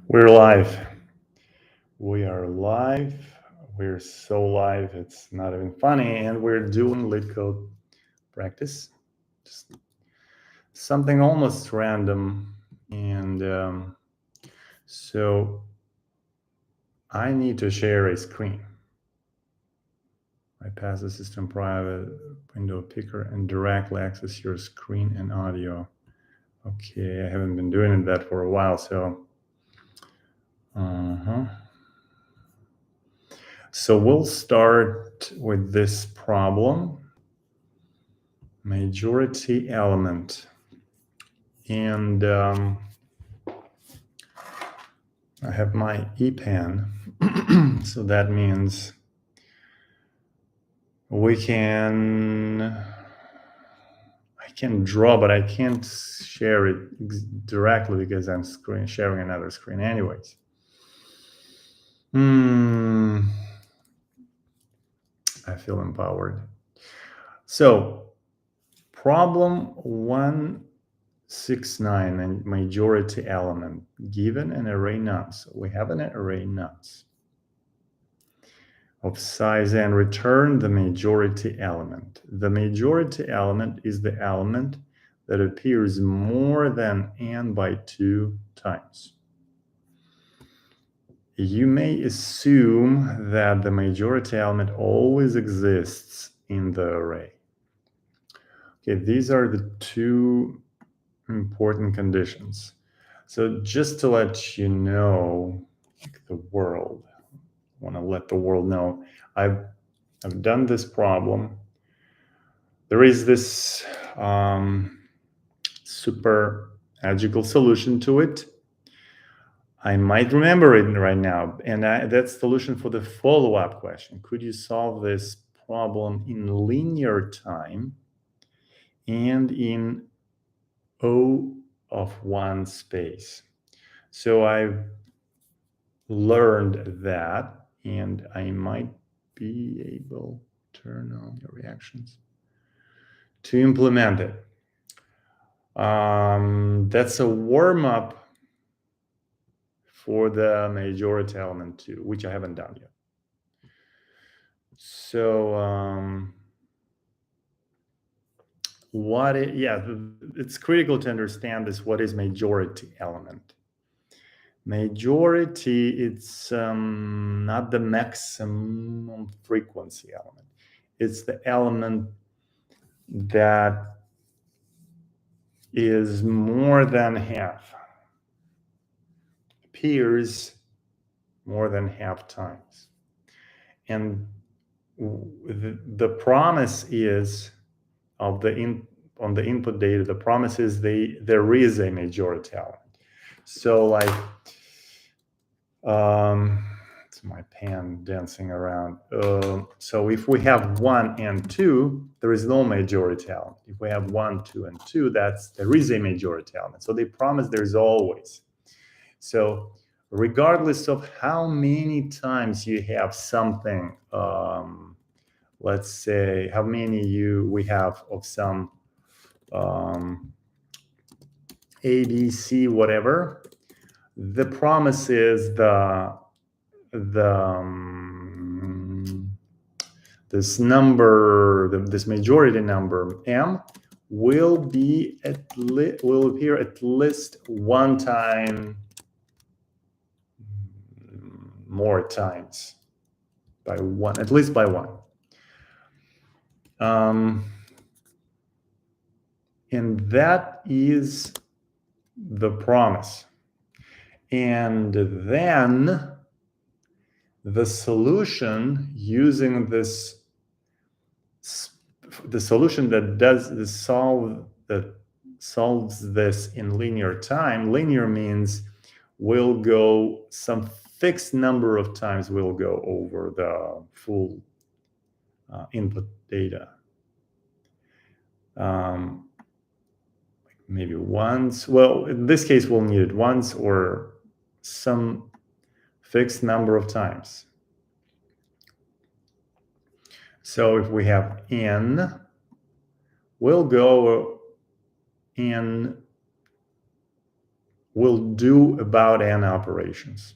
We're live. We are live. We're so live, it's not even funny. And we're doing LeetCode practice. Just something almost random. And so I need to share a screen. I pass the system private window picker and directly access your screen and audio. Okay, I haven't been doing that for a while, so. So we'll start with this problem, majority element. And I have my EPAN. So that means I can draw, but I can't share it directly because I'm sharing another screen anyways. I feel empowered. So problem 169, and majority element, given an array nonce. We have an array nonce of size and return the majority element. The majority element is the element that appears more than n by 2 times. You may assume that the majority element always exists in the array. Okay, these are the two important conditions. So just to let you know, like the world, I want to let the world know, I've done this problem. There is this super magical solution to it. I might remember it right now, and that's the solution for the follow-up question. Could you solve this problem in linear time and in O of 1 space? So I've learned that, and I might be able to turn on your reactions to implement it. That's a warm-up for the majority element too, which I haven't done yet. So it's critical to understand this. What is majority element? Majority, it's not the maximum frequency element. It's the element that is more than half, appears more than half times. And the promise is of on the input data, the promise is there is a majority element. So like, it's my pen dancing around. So if we have 1 and 2, there is no majority element. If we have 1, 2, and 2, there is a majority element. So they promise there's always. So regardless of how many times you have something, let's say how many we have of some A, B, C, whatever, the promise is this number, this majority number M will appear at least one time, more times, by one, at least by one. And that is the promise. And then the solution using this, the solution that solves this in linear time. Linear means we'll go some fixed number of times, we'll go over the full input data. Maybe once. Well, in this case, we'll need it once or some fixed number of times. So if we have n, we'll go n will do about n operations.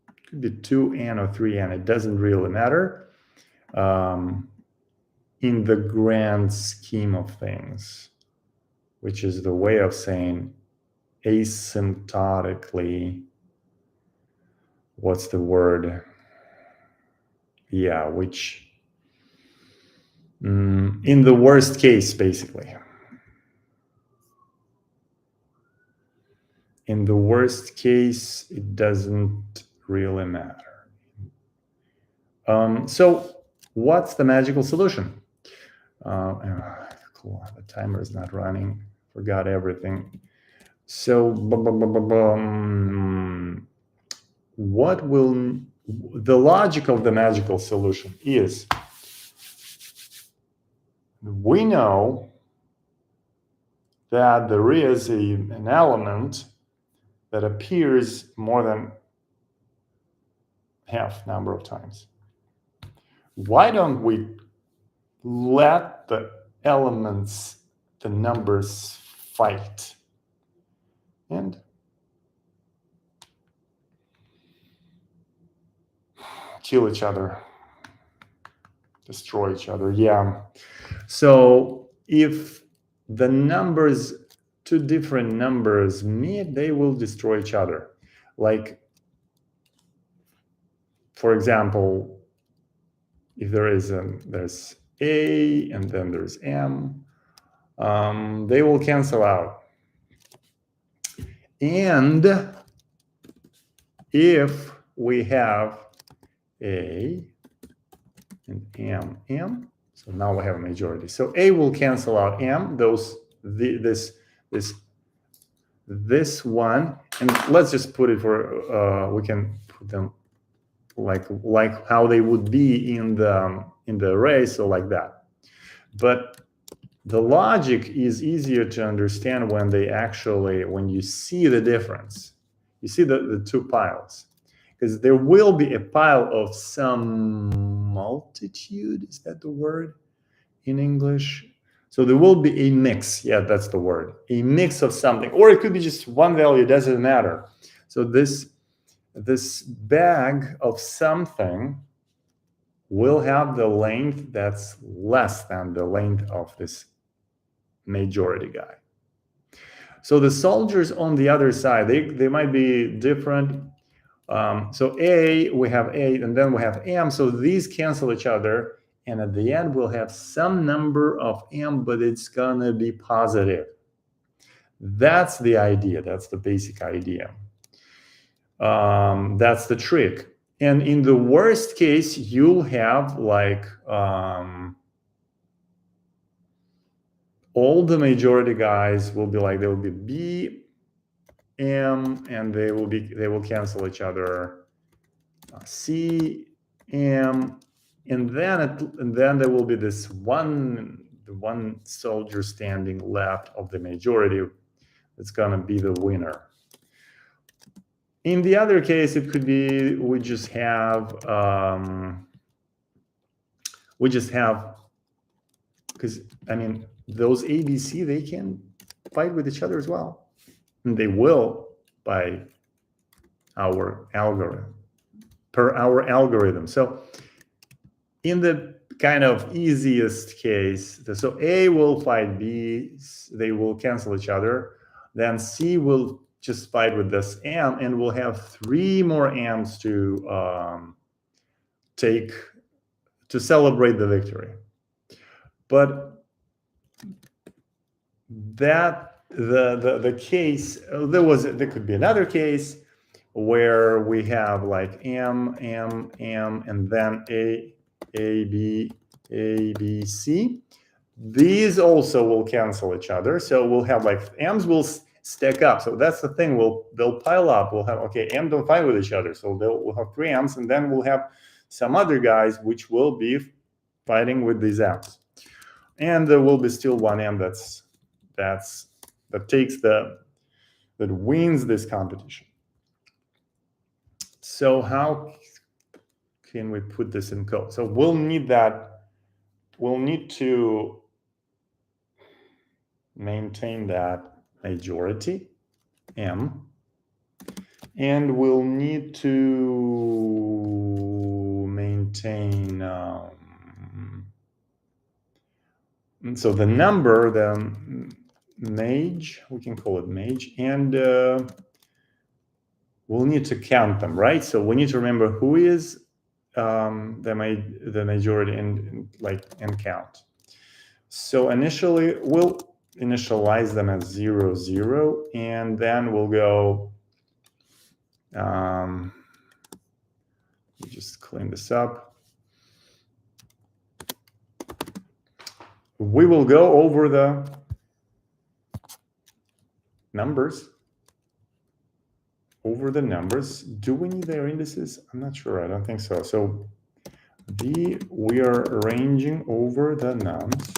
It could be 2n or 3n, it doesn't really matter in the grand scheme of things, which is the way of saying asymptotically, what's the word? Yeah, which in the worst case, basically. In the worst case, it doesn't really matter. So what's the magical solution? Cool, the timer is not running. Forgot everything. So what will the logic of the magical solution is, we know that there is an element that appears more than half number of times. Why don't we let the elements, the numbers, fight and kill each other, destroy each other? Yeah. So if the numbers, two different numbers meet, they will destroy each other. Like, for example, if there's A and then there's M, they will cancel out. And if we have A and M, so now we have a majority. So A will cancel out M, this one, and let's just put it for we can put them like how they would be in the array, so like that. But the logic is easier to understand when you see the difference. You see the two piles, because there will be a pile of some multitude. Is that the word in English? So there will be a mix. Yeah, that's the word. A mix of something, or it could be just one value. It doesn't matter. So this bag of something will have the length that's less than the length of this majority guy. So the soldiers on the other side, they might be different. So A, we have A, and then we have M. So these cancel each other. And at the end, we'll have some number of M, but it's going to be positive. That's the idea. That's the basic idea. That's the trick. And in the worst case, you'll have like all the majority guys will be like, there will be B, M, and they will cancel each other. C, M, and then there will be this one soldier standing left of the majority that's going to be the winner. In the other case, it could be we just have because I mean those A, B, C, they can fight with each other as well, and they will by our algorithm, per our algorithm. So in the kind of easiest case, so A will fight B, they will cancel each other. Then C will just fight with this M, and we'll have 3 more M's to celebrate the victory. But that the case, there could be another case where we have like M, M, M, and then A, B, C. These also will cancel each other. So we'll have like M's will stack up. So that's the thing. They'll pile up. We'll have, okay, M don't fight with each other. So we'll have 3 M's, and then we'll have some other guys which will be fighting with these M's. And there will be still 1 M that wins this competition. So how can we put this in code? So we'll need to maintain that majority. m. And we'll need to maintain, so the number, the mage, we can call it mage, and we'll need to count them, right? So we need to remember who is the majority and count. So initially, we'll initialize them as 0, 0, and then we'll go, just clean this up. We will go over the numbers. Do we need their indices? I'm not sure. I don't think so. So we are arranging over the nums.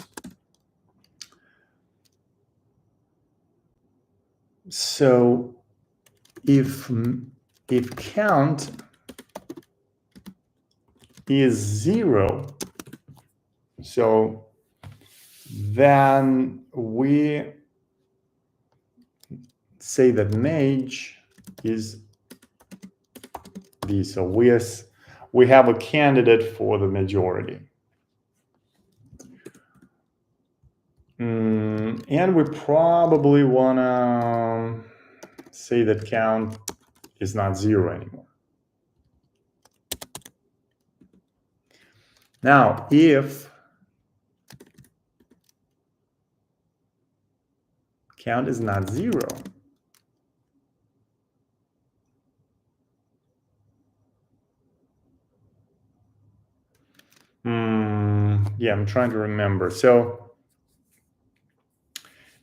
So if count is 0, so then we say that mage is B. So we have a candidate for the majority. And we probably want to say that count is not 0 anymore. Now, if count is not 0, yeah, I'm trying to remember. So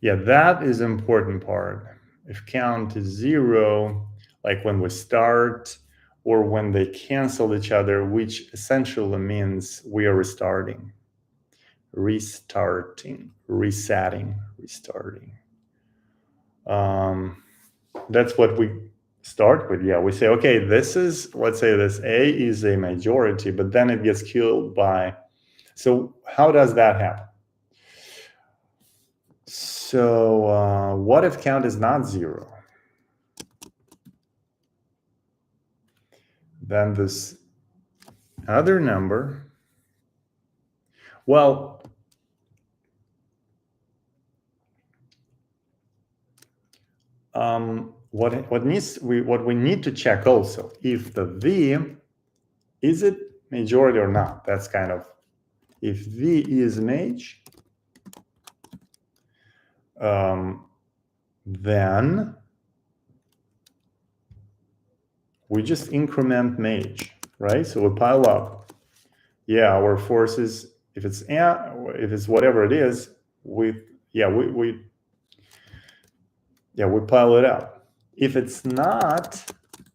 yeah, that is an important part. If count is 0, like when we start or when they cancel each other, which essentially means we are restarting, resetting. That's what we start with. Yeah, we say, okay, let's say this A is a majority, but then it gets killed by, so how does that happen? So what if count is not 0? Then this other number, well, what we need to check also, if the V, is it majority or not? That's kind of, if V is mage, then we just increment mage, right? So we pile up. Yeah, our forces, if it's whatever it is, we pile it up. If it's not,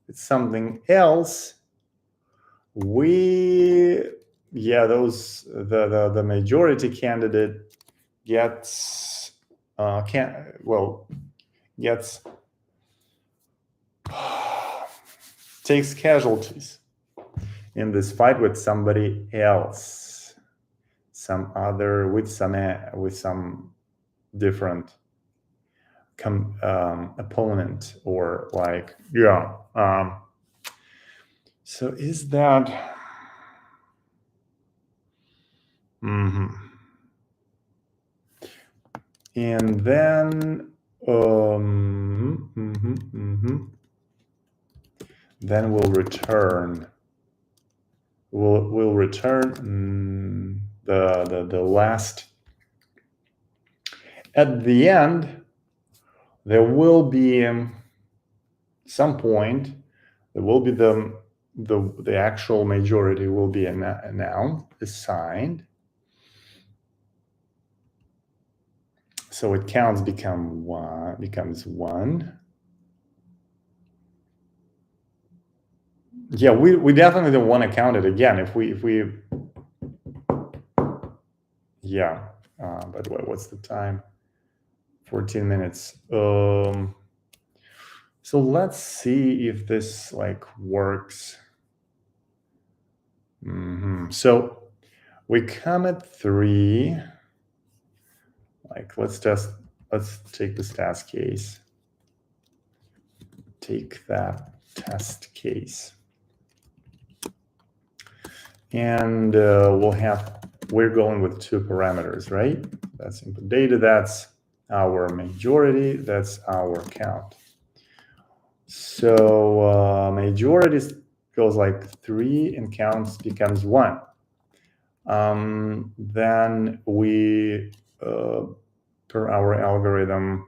it's something else, the majority candidate gets takes casualties in this fight with somebody else, with some different opponent, or so is that and then then we'll return the last. At the end, there will be some point, there will be the actual majority will be now assigned. So it counts becomes 1. Yeah, we definitely don't want to count it again. If we yeah. By the way, what's the time? 14 minutes. So let's see if this works. So we come at 3. Let's take this task case. take that test case. And we're going with 2 parameters, right? That's input data, that's our majority, that's our count. So majority goes like 3 and counts becomes 1. Then we, per our algorithm,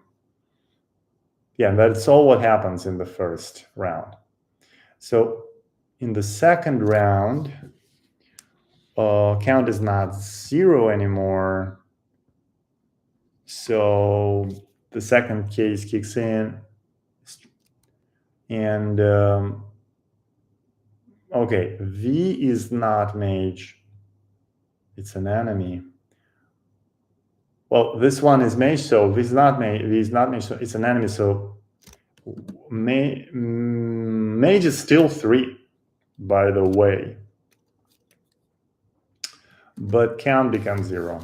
yeah, that's all what happens in the first round. So in the second round, count is not 0 anymore. So the second case kicks in. And okay, V is not mage. It's an enemy. Well, this one is mage, so V is not mage, so it's an enemy. So mage is still 3, by the way. But count becomes 0.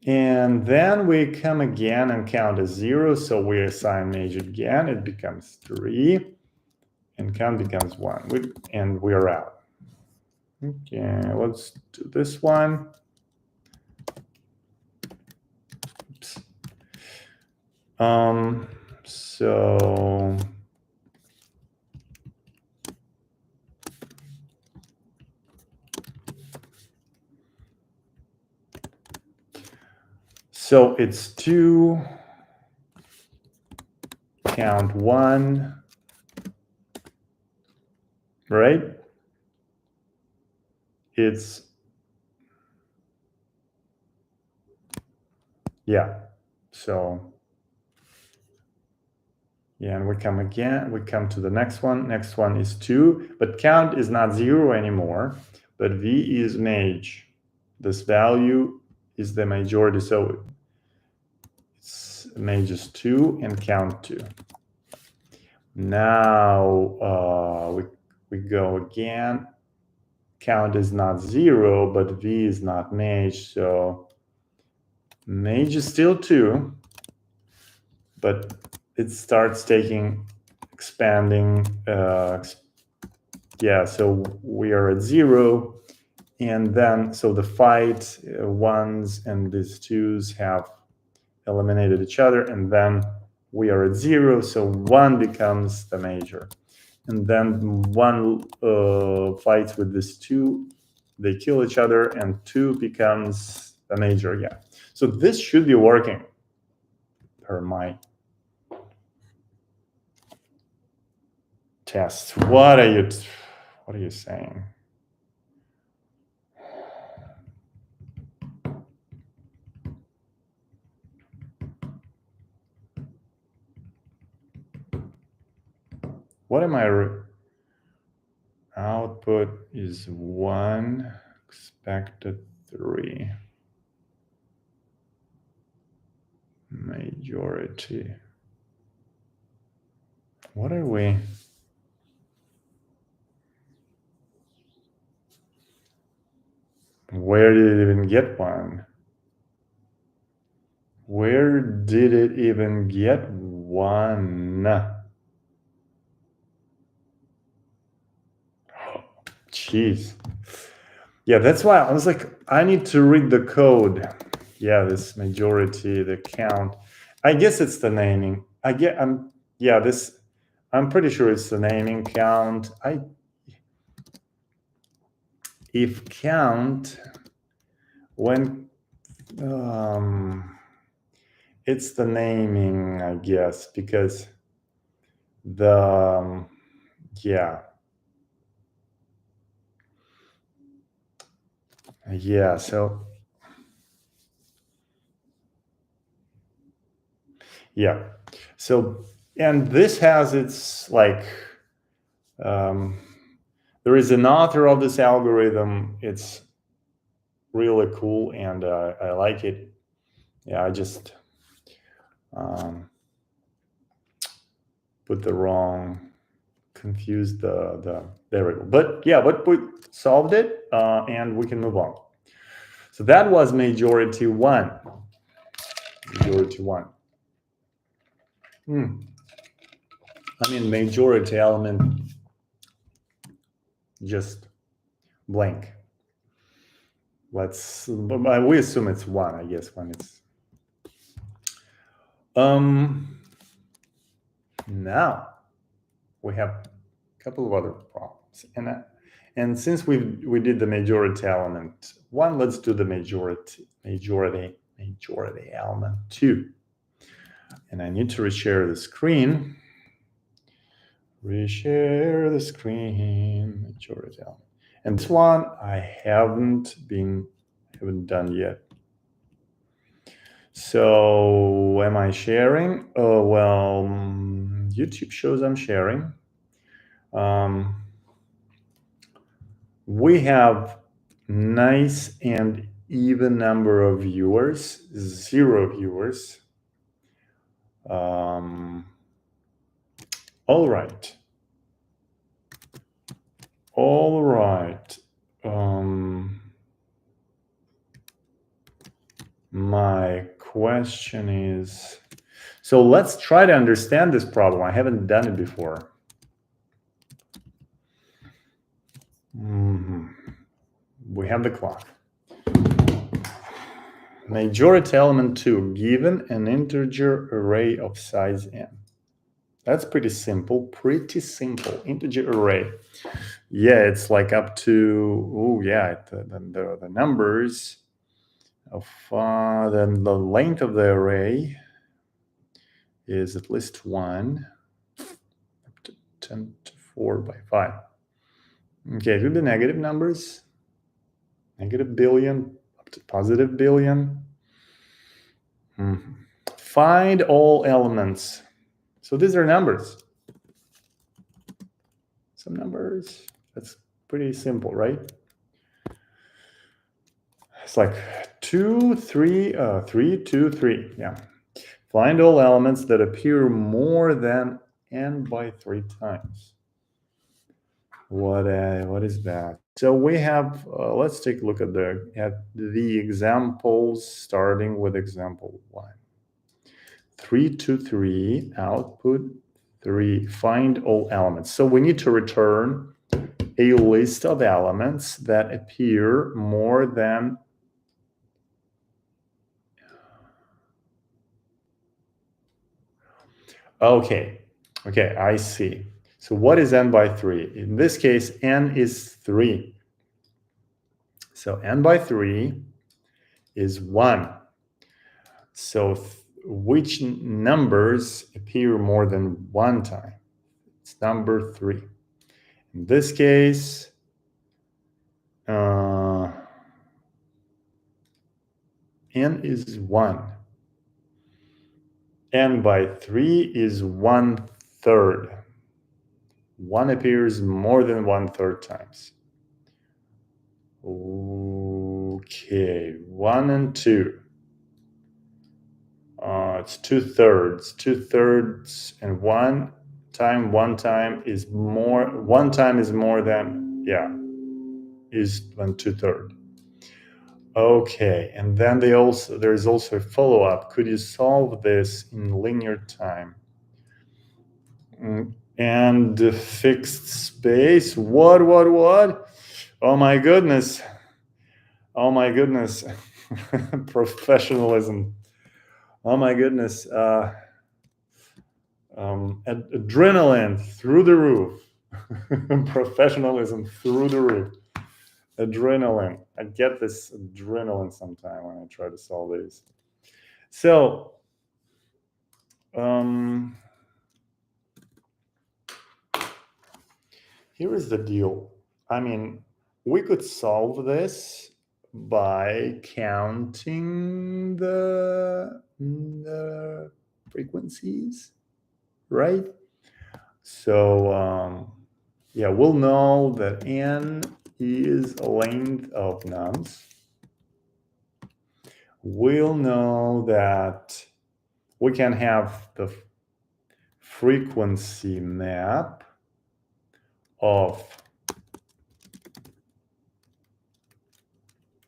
And then we come again and count as 0. So we assign mage again. It becomes 3. And count becomes 1. And we are out. Okay, let's do this one. Oops. So it's 2, count 1, right? It's, yeah, so, yeah, and we come again, we come to the next one. Next one is 2, but count is not 0 anymore, but V is mage. This value is the majority, so it's mage is 2 and count 2. Now we go again. Count is not 0, but V is not mage, so mage is still 2, but it starts expanding. Yeah, so we are at 0, and then so the fight 1s and these 2s have eliminated each other, and then we are at 0, so 1 becomes the major. And then 1 fights with this 2, they kill each other, and 2 becomes the major again. So this should be working per my test. What are you saying? What am I? Output is 1, expected 3. Majority. What are we? Where did it even get 1? Where did it even get 1? Jeez. Yeah, that's why I was like, I need to read the code. Yeah, this majority, the count. I guess it's the naming. I'm pretty sure it's the naming count. If count when it's the naming, I guess, because the so yeah, so, and this has its like there is an author of this algorithm. It's really cool, and I like it. Yeah, I just put the wrong, confused the variable. But yeah, but we solved it, and we can move on. So that was majority 1. Majority 1. I mean, majority element, just blank. We assume it's 1, I guess, when it's. Now we have a couple of other problems. And since we did the majority element 1, let's do the majority element 2. And I need to reshare the screen. Reshare the screen, majority element. And this one I haven't done yet. So am I sharing? Oh, well, YouTube shows I'm sharing. We have nice and even number of viewers, 0 viewers. All right. All right. My question is, so let's try to understand this problem. I haven't done it before. We have the clock. Majority element 2, given an integer array of size n. That's pretty simple. Integer array. Yeah, it's like up to, the numbers of, then the length of the array is at least 1, up to 10 to 4 by 5. Okay, do the negative numbers. Negative billion up to positive billion. Find all elements. So these are numbers. Some numbers. That's pretty simple, right? It's like 2, 3, 3, 2, 3. Yeah. Find all elements that appear more than n by 3 times. What is that? So we have, let's take a look at the examples, starting with example 1. 3, 2, 3, output 3, find all elements. So we need to return a list of elements that appear more than Okay, I see. So what is n by 3? In this case, n is 3. So n by 3 is 1. So which numbers appear more than 1 time? It's number 3. In this case, n is 1. n by 3 is 1/3. 1 appears more than 1/3 times. Okay, 1 and 2. It's 2/3. 2/3 and 1 time is more. 1 time is more than, is 2/3. Okay, and then there's also a follow-up. Could you solve this in linear time? And the fixed space. What? Oh my goodness. Professionalism. Oh my goodness. Adrenaline through the roof. Professionalism through the roof. Adrenaline. I get this adrenaline sometime when I try to solve these. So, here is the deal. I mean, we could solve this by counting the frequencies, right? So, we'll know that n is a length of nums. We'll know that we can have the frequency map of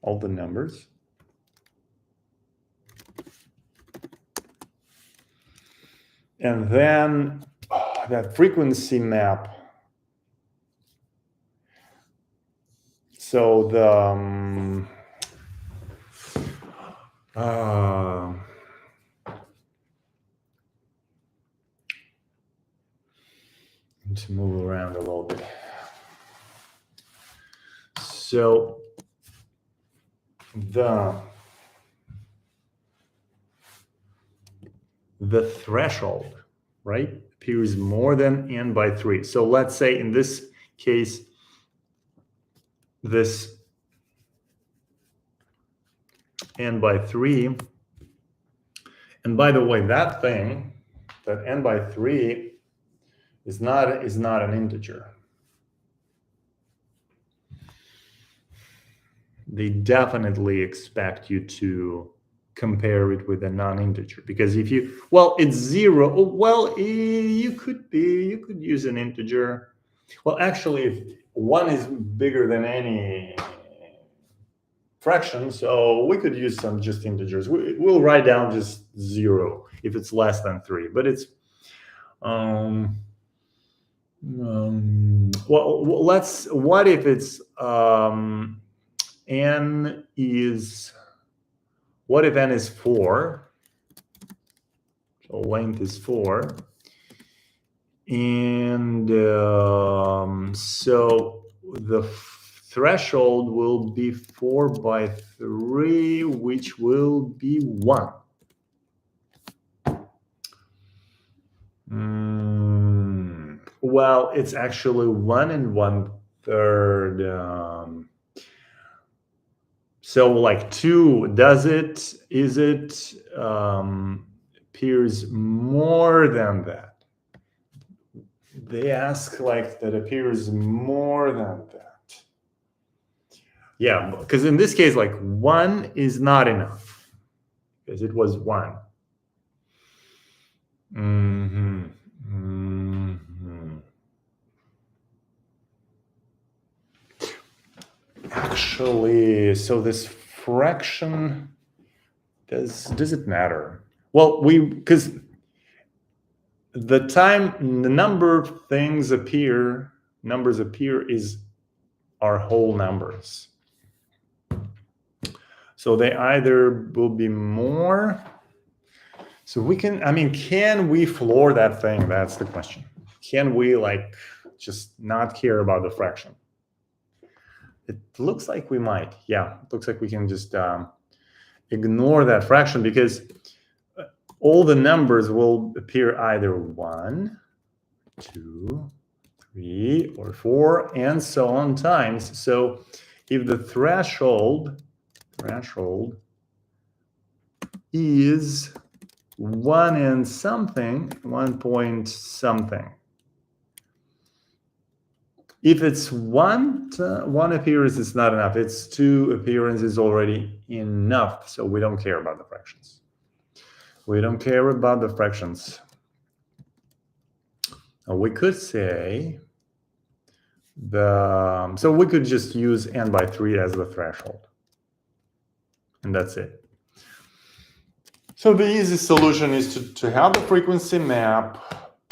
all the numbers. And then that frequency map. So the to move around a little bit. So the threshold, right, appears more than n by 3. So let's say in this case, this n by 3, and by the way, that thing, that n by 3 is not an integer. They definitely expect you to compare it with a non-integer, because if you, well, it's 0. Well, you could use an integer. Well, actually, if 1 is bigger than any fraction, so we could use some just integers. We'll write down just 0 if it's less than 3, but it's well, what if it's n is, what if n is 4? So length is 4, and so the threshold will be 4 by 3, which will be 1. Well, it's actually 1 and 1/3. So like 2, is it appears more than that? They ask like that appears more than that. Yeah, because in this case, like 1 is not enough, because it was 1. Actually, so this fraction, does it matter? Well, because the number of things numbers appear is our whole numbers. So they either will be more. So we can, can we floor that thing? That's the question. Can we like just not care about the fraction? It looks like we might. Yeah, it looks like we can just ignore that fraction, because all the numbers will appear either 1, 2, 3, or 4, and so on times. So if the threshold is 1 and something, 1 point something. If it's 1 appearance, it's not enough. It's 2 appearances already enough. So we don't care about the fractions. We don't care about the fractions. We could say so we could just use n by 3 as the threshold, and that's it. So the easy solution is to have the frequency map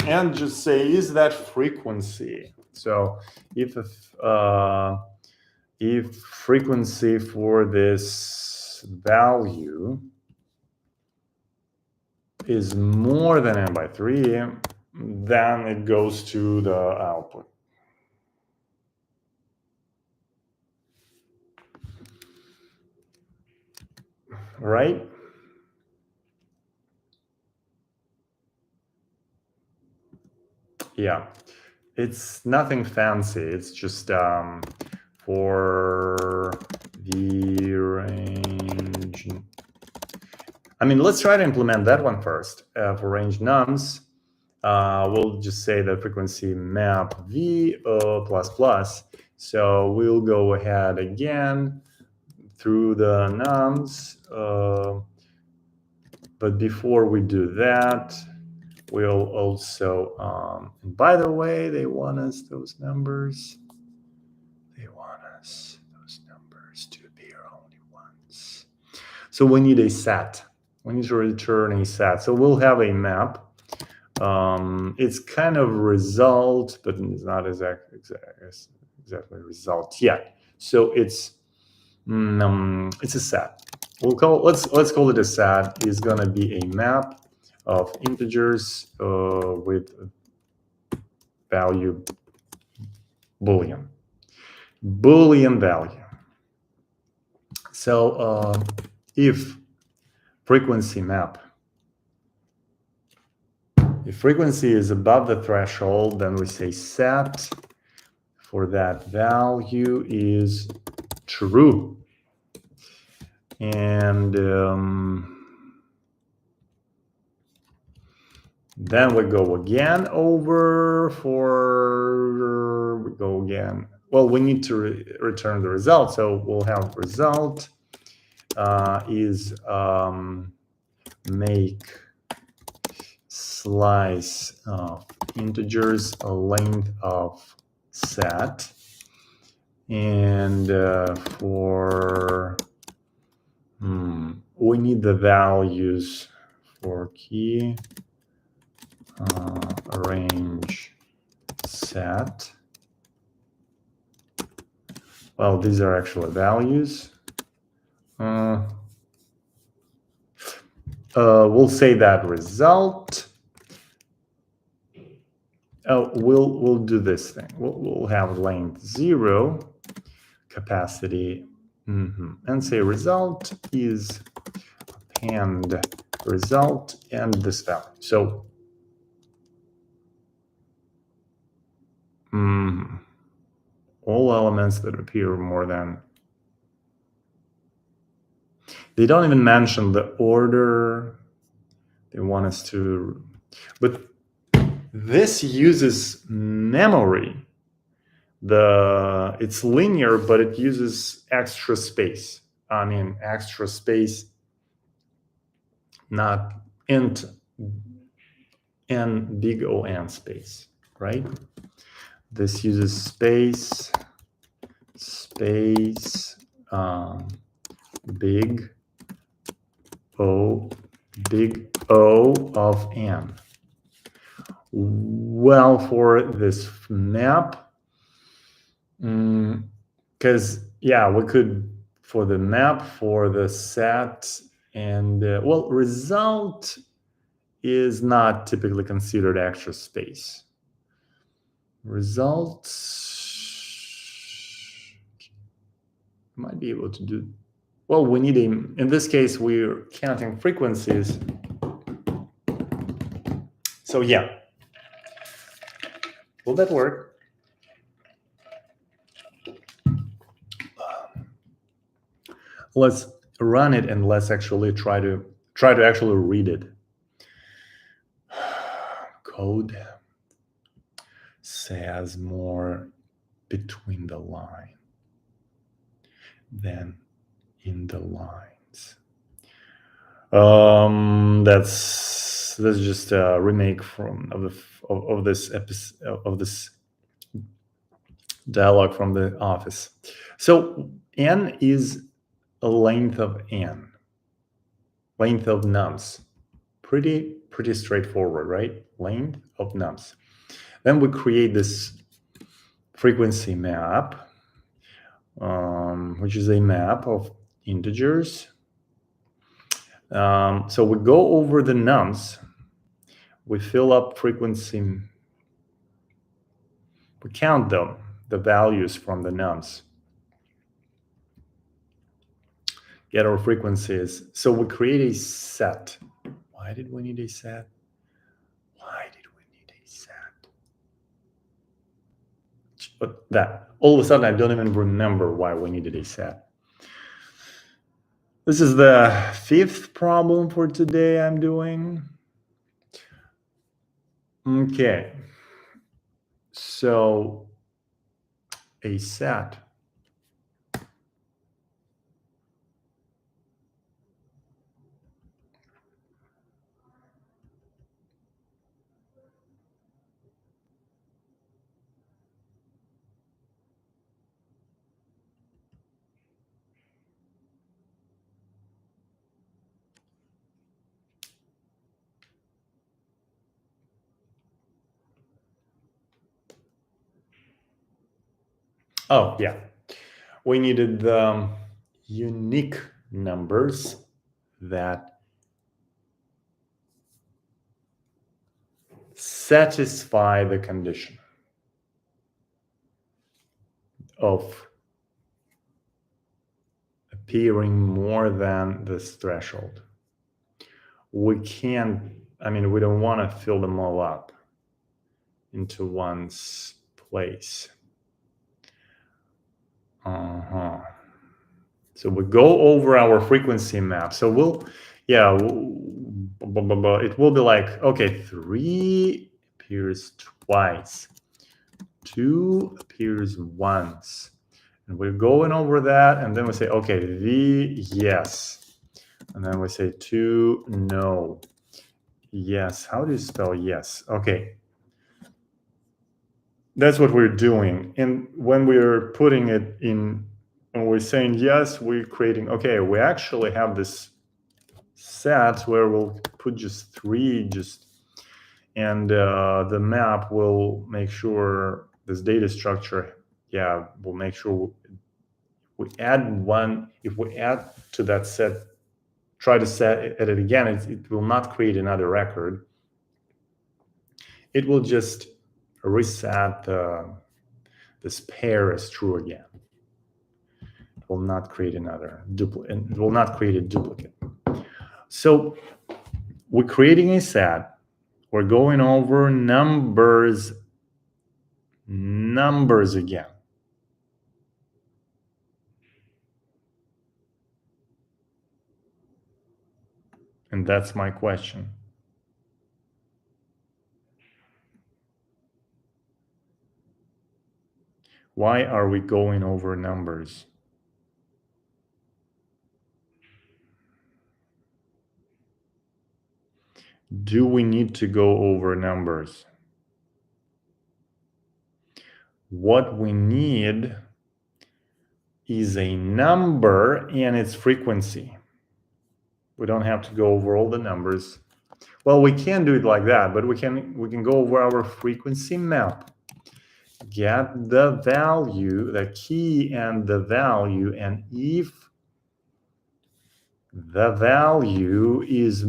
and just say, is that frequency? So if frequency for this value is more than n by 3, then it goes to the output. Right? Yeah, it's nothing fancy. It's just for the range. Let's try to implement that one first. For range nums, we'll just say the frequency map v plus plus. So we'll go ahead again through the nums. But before we do that, we'll also, and by the way, they want us those numbers. They want us those numbers to appear only once. So we need a set. We need to return a set. So we'll have a map It's kind of result, but it's not exactly a result yet. So it's a set. Let's call it a set. Is gonna be a map of integers with value boolean value. So if frequency map, if frequency is above the threshold, then we say set for that value is true. And then we go again over for, we go again. Well, we need to return the result. So we'll have result is make slice of integers a length of set. And for, we need the values for key range set. Well, these are actually values. We'll say that result. Oh, we'll do this thing. We'll have length 0, capacity, and say result is append result and this value. So all elements that appear more than, they don't even mention the order they want us to, but this uses memory. It's linear, but it uses extra space. I mean, extra space, not int n big O n space, right? This uses space, big O of n. Well, for this map, because yeah, we could, for the map, for the set, and well, result is not typically considered extra space. Results might be able to do, well, we need in this case, we're counting frequencies. So yeah, will that work? Let's run it and let's actually try to actually read it. Code says more between the line than in the lines. That's just a remake of this episode, of this dialogue from The Office. So n is a length of n, length of nums. Pretty straightforward, right? Length of nums. Then we create this frequency map, which is a map of integers. So we go over the nums, we fill up frequency, we count them, the values from the nums, get our frequencies. So we create a set. Why did we need a set? But that, all of a sudden, I don't even remember why we needed a set. This is the 5th problem for today I'm doing. Okay. So a set Oh, yeah. We needed the unique numbers that satisfy the condition of appearing more than this threshold. We can't, I mean, we don't want to fill them all up into one's place. So we go over our frequency map. So it will be like, okay, 3 appears twice, 2 appears once. And we're going over that, and then we say, okay, V, yes. And then we say 2, no. Yes, how do you spell yes? Okay. That's what we're doing. And when we're putting it in, when we're saying yes, we're creating, okay, we actually have this set where we'll put just 3, and the map will make sure this data structure, will make sure we add one. If we add to that set, try to set it again, it will not create another record. It will just reset this pair as true again. It will not create another duplicate. It will not create a duplicate. So we're creating a set. We're going over numbers again. And that's my question. Why are we going over numbers? Do we need to go over numbers? What we need is a number and its frequency. We don't have to go over all the numbers. Well, we can do it like that, but we can go over our frequency map, get the value, the key and the value, and if the value is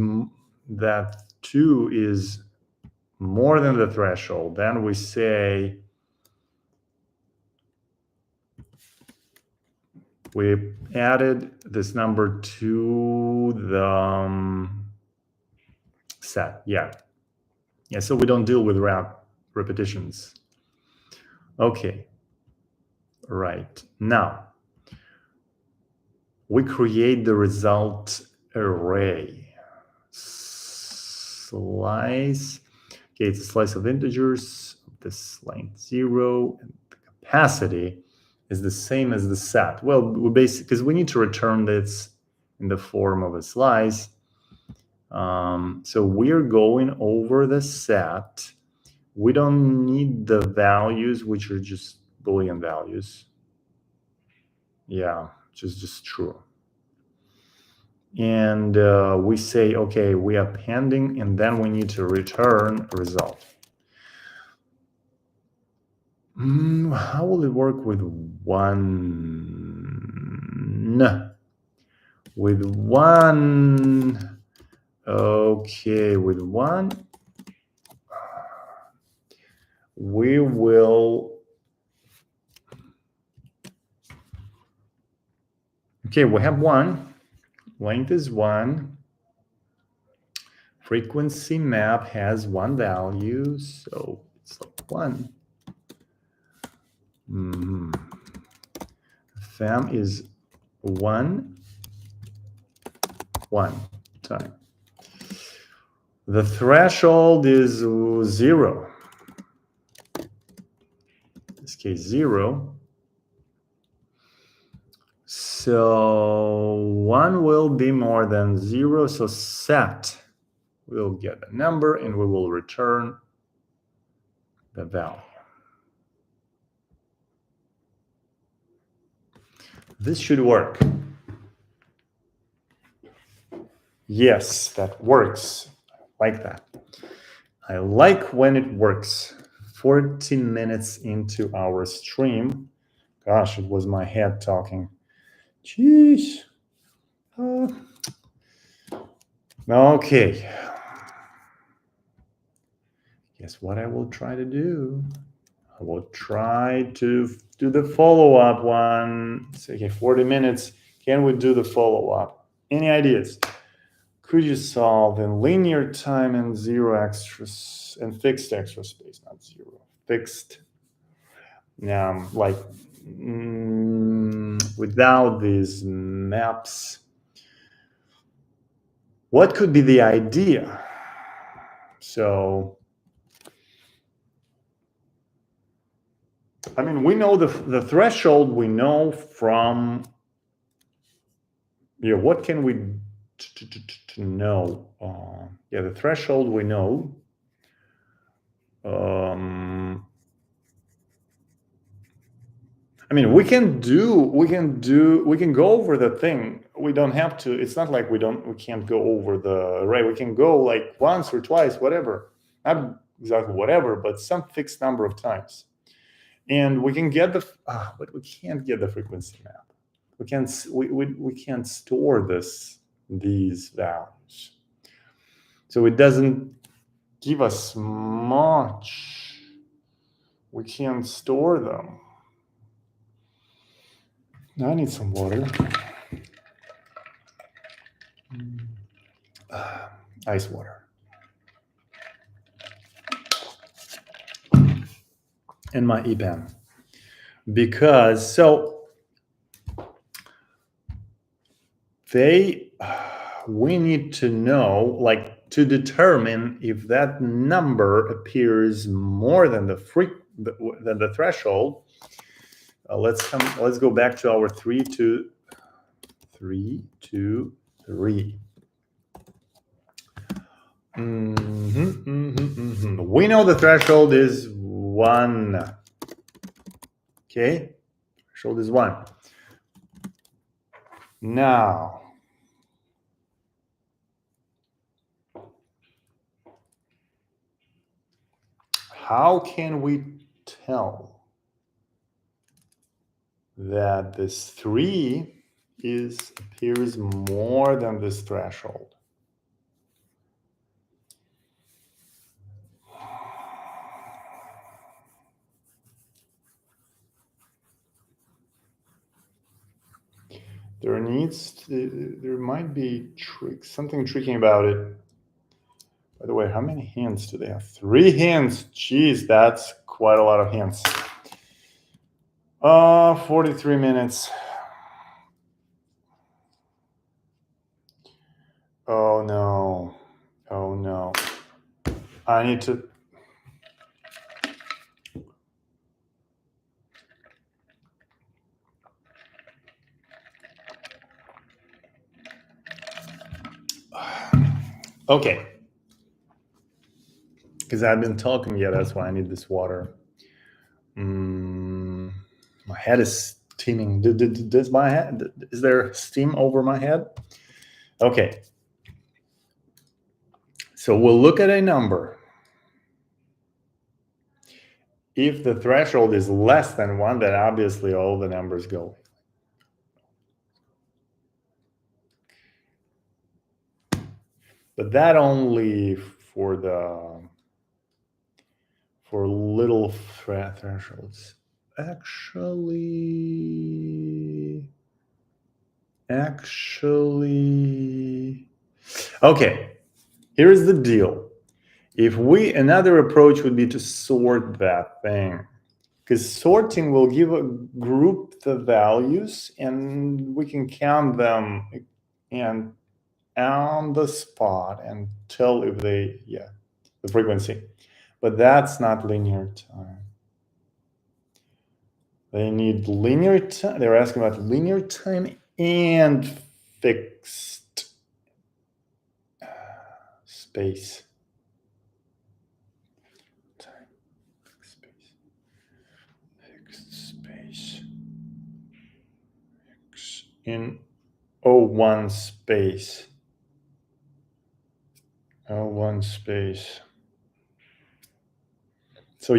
that 2 is more than the threshold, then we say we added this number to the set. Yeah, so we don't deal with repetitions. Okay, right. Now we create the result array. Slice. Okay, it's a slice of integers. This length 0, and the capacity is the same as the set. Well, we basically, because we need to return this in the form of a slice. So we're going over the set. We don't need the values, which are just Boolean values. Yeah, just true. And we say, okay, we are appending, and then we need to return a result. How will it work with 1? With 1, okay, with 1, we will, okay, we have 1, length is 1, frequency map has 1 value, so it's like 1. Fam is 1 time. The threshold is 0. In this case, 0. So 1 will be more than 0. So set will get a number, and we will return the value. This should work. Yes, that works. I like that. I like when it works. 14 minutes into our stream, Gosh, it was my head talking. Jeez. Okay. Guess what I will try to do? I will try to do the follow-up one. So, okay, 40 minutes. Can we do the follow-up? Any ideas? Could you solve in linear time and zero extra and fixed extra space, not zero, fixed? Like without these maps, what could be the idea? So, I mean, we know the threshold. We know from what can we to know? The threshold we know. I mean, we can go over the thing. We don't have to. It's not like we can't go over the array. We can go like once or twice, whatever. Not exactly whatever, but some fixed number of times. And we can get but we can't get the frequency map. We can't store these values. So it doesn't give us much. We can't store them. Now I need some water. Ice water. And my EPAM. Because we need to know, like, to determine if that number appears more than the threshold. Let's go back to our 3, 2, 3, 2, 3. We know the threshold is 1. Okay, threshold is 1. Now, how can we tell that this 3 appears more than this threshold? There might be something tricky about it. By the way, how many hands do they have? 3 hands. Jeez, that's quite a lot of hands. 43 minutes. Oh no. Oh no. I need to. Okay. Because I've been talking, that's why I need this water. My head is steaming. Is there steam over my head? Okay. So we'll look at a number. If the threshold is less than 1, then obviously all the numbers go. But that only for little thresholds. Actually, okay. Here is the deal. Another approach would be to sort that thing, because sorting will group the values, and we can count them and on the spot and tell if the frequency. But that's not linear time. They need linear time. They're asking about linear time and fixed space. Time, fixed space. In O1 space. O1 space. So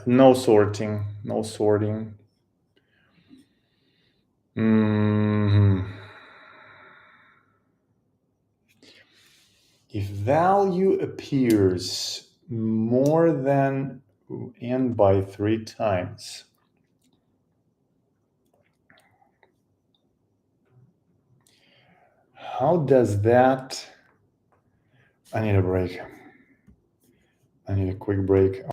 no sorting. Mhm. If value appears more than n by 3 times, how does that... I need a break. I need a quick break.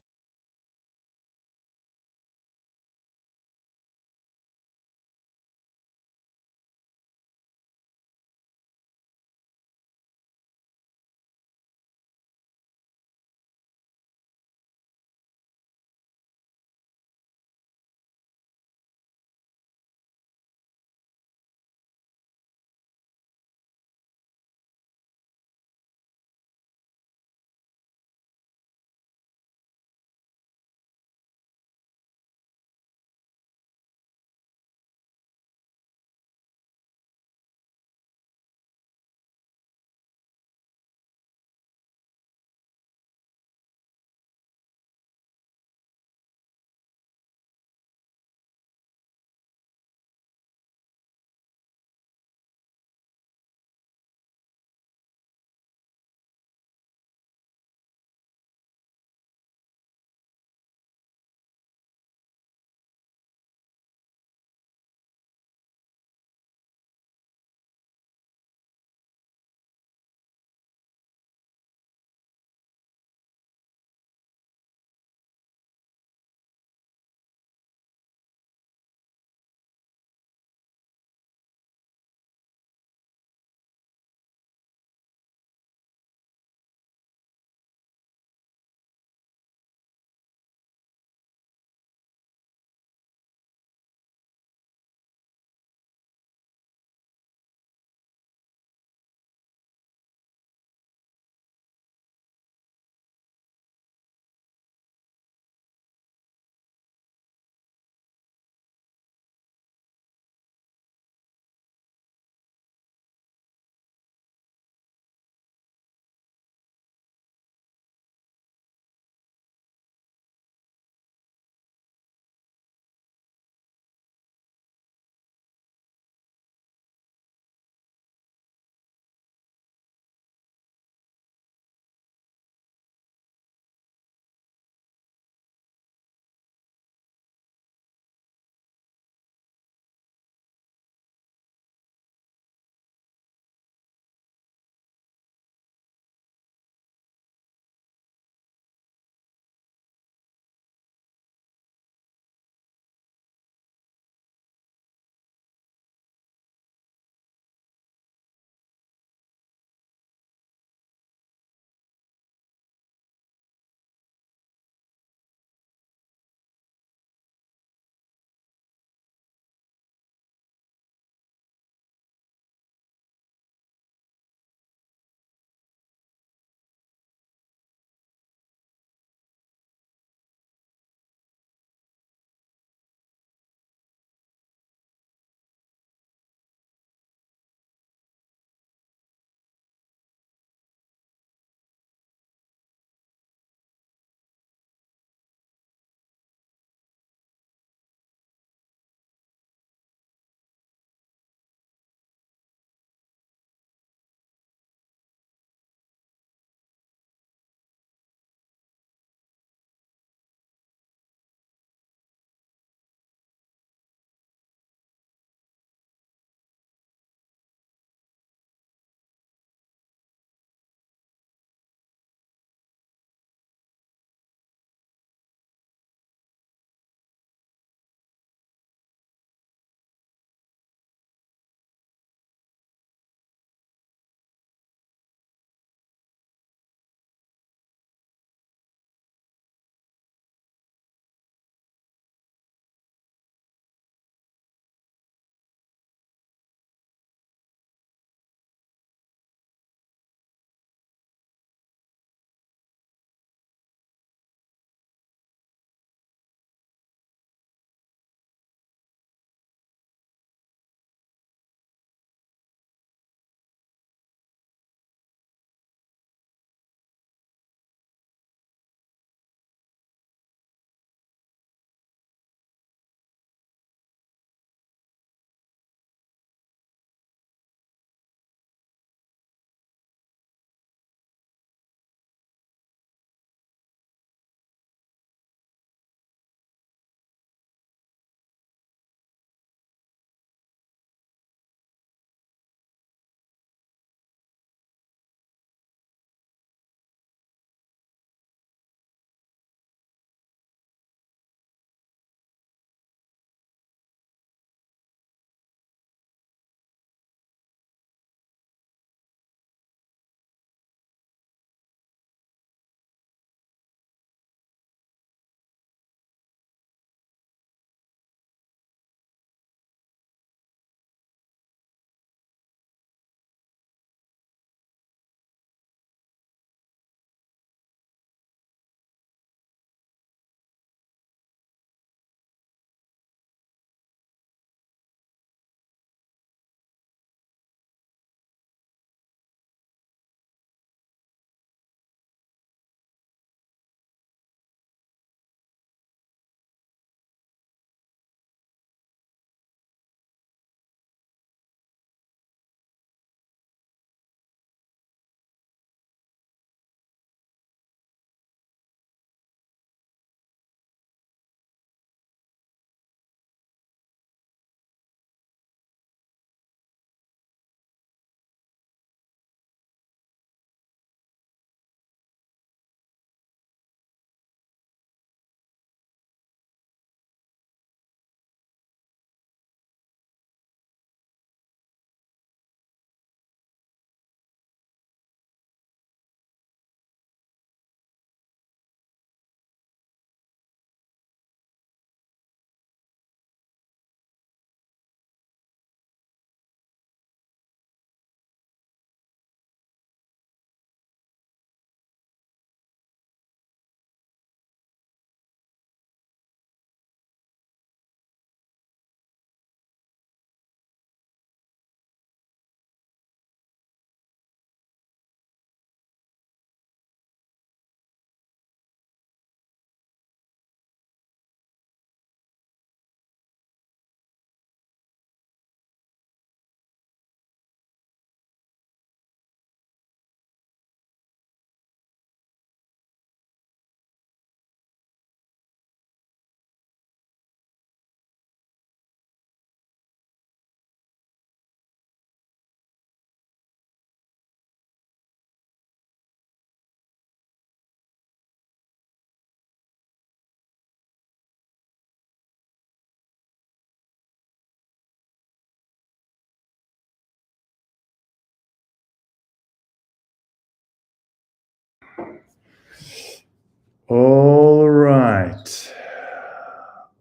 All right.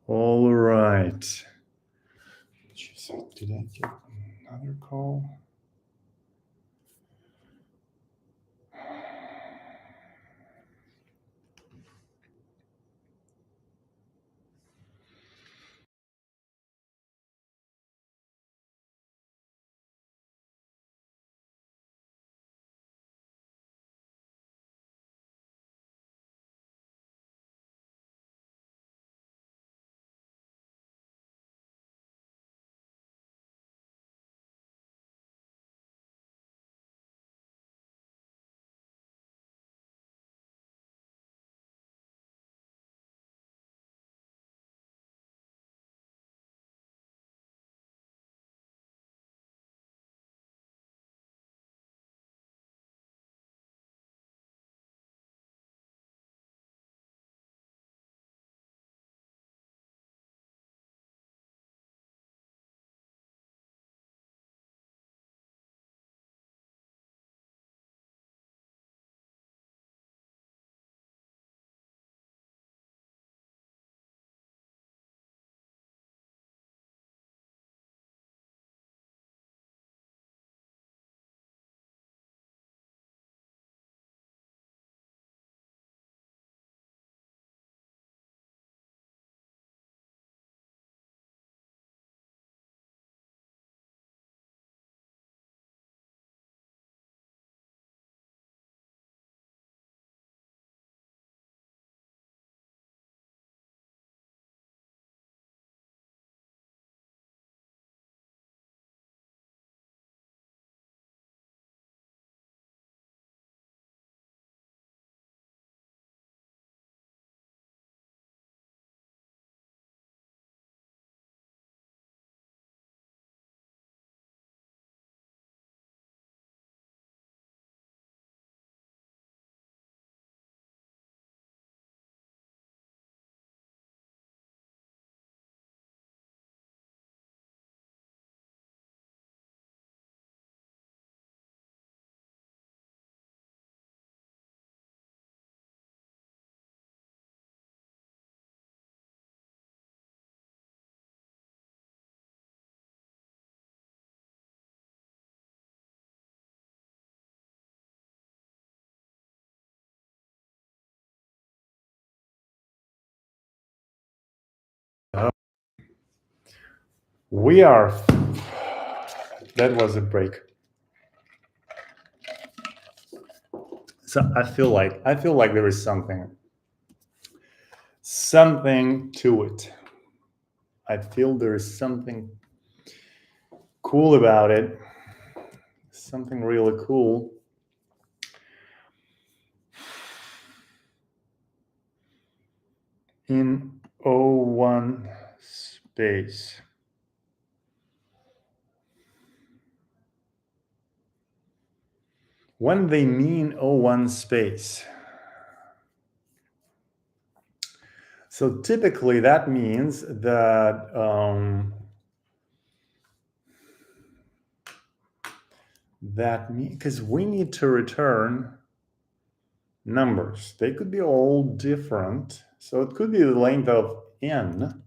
All right. Jeez, did I get another call? We are. That was a break. So I feel like there is something to it. I feel there is something cool about it. Something really cool. In O1 space. When they mean O1 space. So typically that means that because we need to return numbers. They could be all different. So it could be the length of n,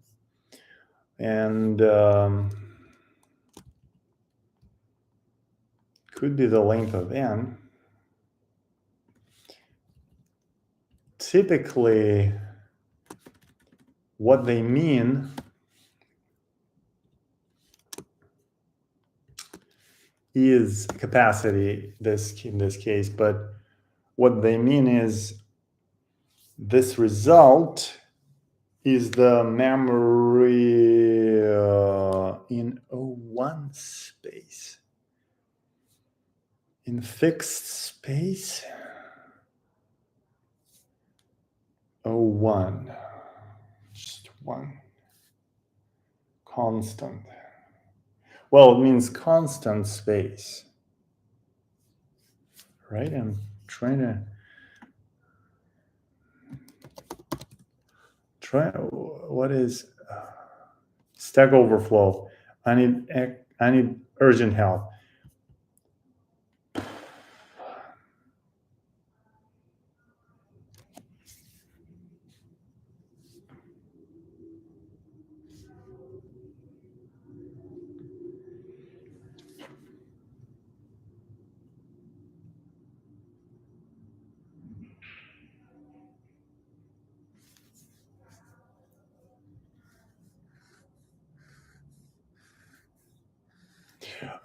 and could be the length of n. Typically, what they mean is capacity in this case, but what they mean is this result is the memory in O1 space. In fixed space, O1, just one, constant. Well, it means constant space, right? I'm trying to what is Stack Overflow? I need urgent help.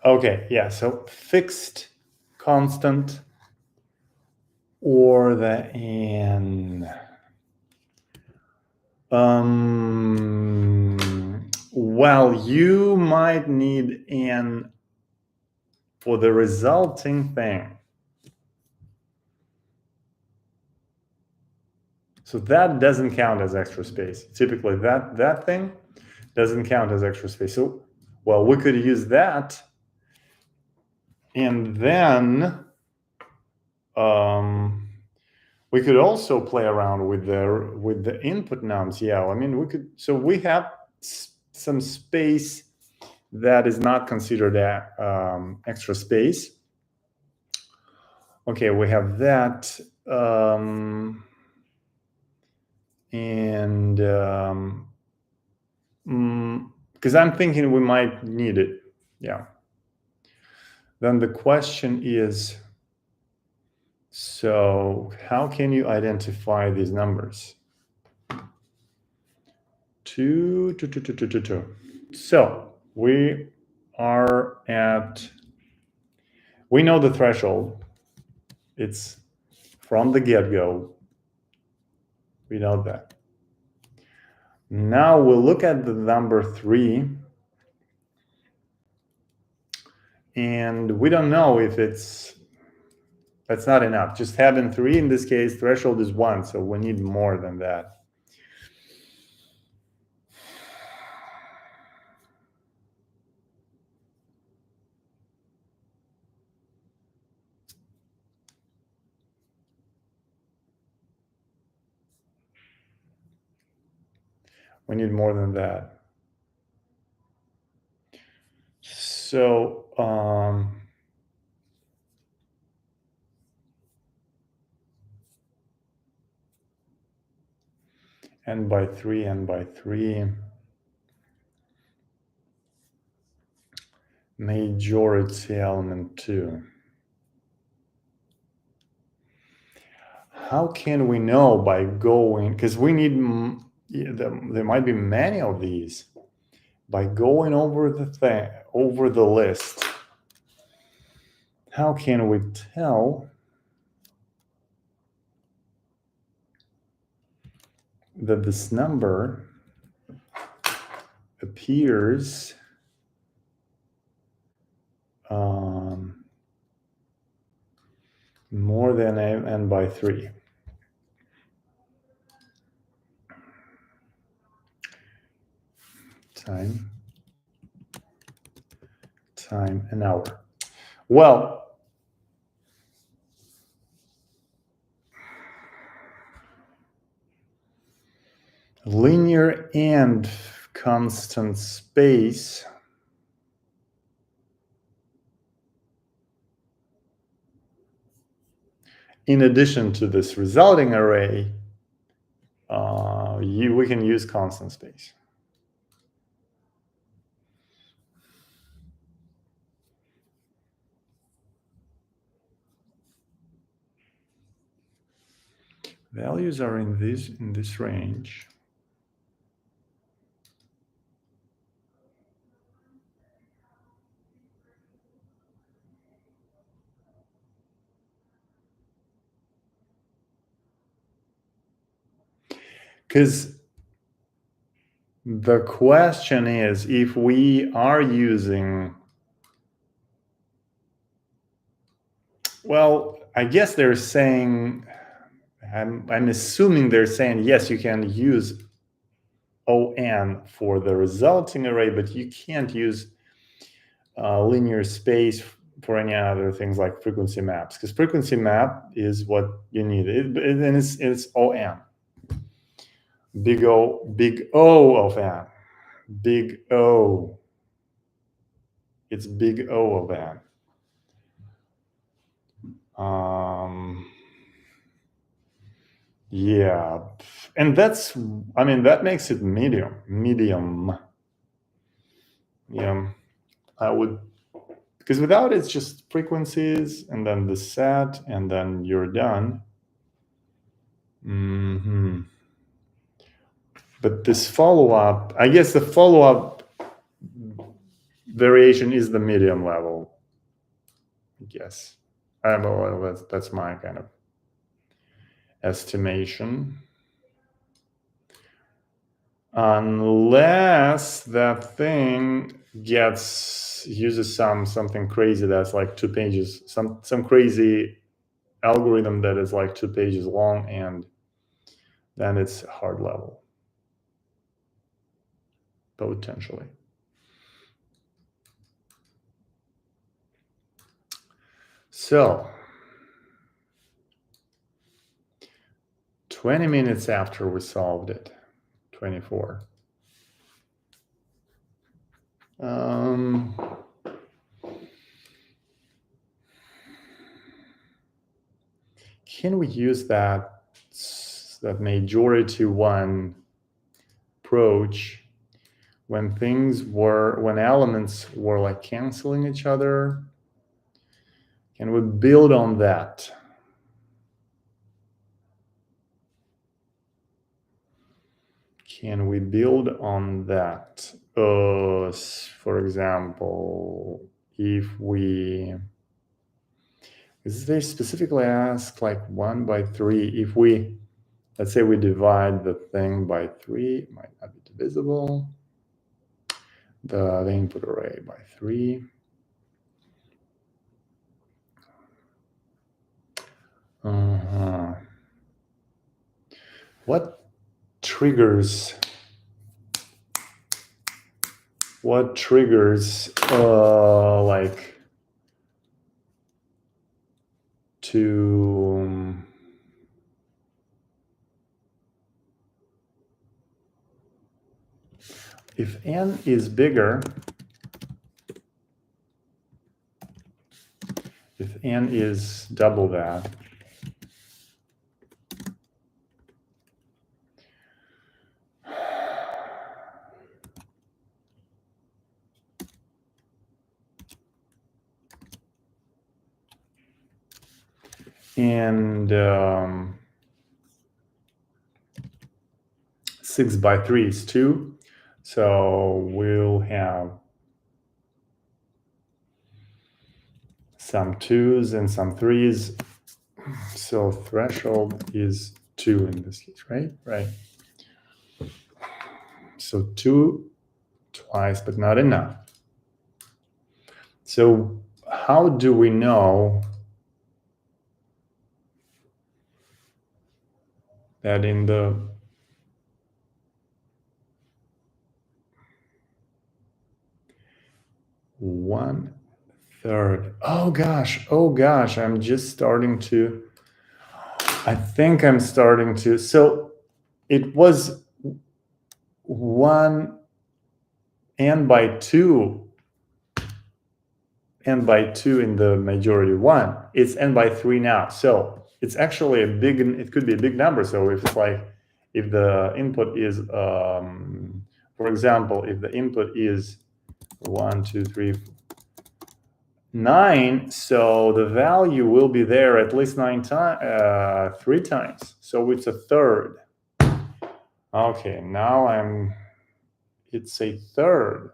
Okay, yeah, so fixed, constant, or the n. Well, you might need n for the resulting thing. So that doesn't count as extra space. Typically, that thing doesn't count as extra space. So, well, we could use that, and then we could also play around with the input nums. Yeah, I mean, we could. So we have some space that is not considered extra space. Okay, we have that, and because I'm thinking we might need it. Yeah. Then the question is, so how can you identify these numbers? Two. So we are at, we know the threshold. It's from the get-go. We know that. Now we'll look at the number 3. And we don't know if that's not enough. Just having 3 in this case, threshold is 1, so we need more than that. We need more than that. So n by 3, n by 3. Majority element 2. How can we know by going, because we need, there might be many of these, by going over the list. How can we tell that this number appears more than n by 3? Time an hour. Well, linear and constant space in addition to this resulting array, we can use constant space. Values are in this range. Because the question is, if we are using, well, I guess they're saying, I'm assuming they're saying, yes, you can use ON for the resulting array, but you can't use linear space for any other things like frequency maps, because frequency map is what you need. And it's ON. Big O of n. Big O. It's big O of n. Yeah, and that's, I mean, that makes it medium. Yeah, I would, because without it's just frequencies and then the set and then you're done. But this follow-up, I guess the follow-up variation is the medium level, I guess. Well, that's my kind of estimation. Unless that thing uses something crazy that's like 2 pages, some crazy algorithm that is like 2 pages long, and then it's hard level, potentially. So 20 minutes after we solved it, 24. Can we use that majority one approach when elements were like canceling each other? Can we build on that? Can we build on that? For example, if they specifically ask like 1 by 3, if let's say we divide the thing by 3, it might not be divisible, the input array by 3. What triggers like to if n is bigger, if n is double that, and 6 by 3 is 2, so we'll have some 2s and some 3s, so threshold is 2 in this case, right? So 2 twice, but not enough. So how do we know that in the one third? Oh gosh, I'm just starting to, I think I'm starting to, so it was 1 n by 2 in the majority one. It's n by 3 now. So it's actually it could be a big number. So if it's like, if the input is, for example, if the input is 1, 2, 3, 4, 9, so the value will be there at least 3 times. So it's a third. Okay, now it's a third.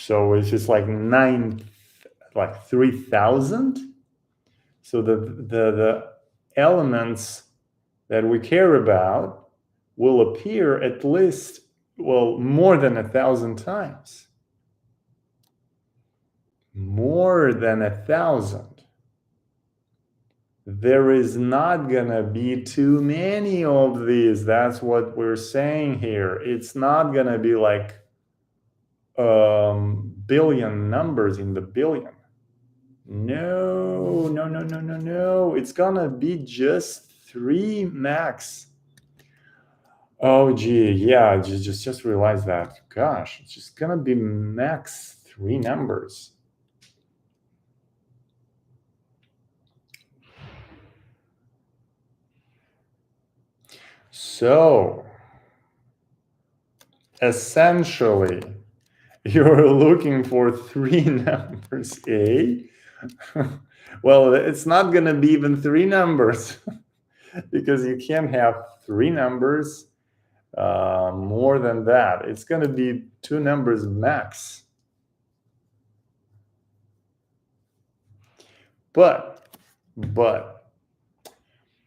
So it's just like 3,000. So the elements that we care about will appear at least, well, more than 1,000 times. More than 1,000. There is not gonna be too many of these. That's what we're saying here. It's not gonna be like billion numbers in the billion. No. It's gonna be just 3 max. Oh gee, yeah, just realize that. Gosh, it's just gonna be max 3 numbers. So essentially, you're looking for 3 numbers, eh? Well, it's not going to be even 3 numbers because you can't have 3 numbers more than that. It's going to be 2 numbers max. But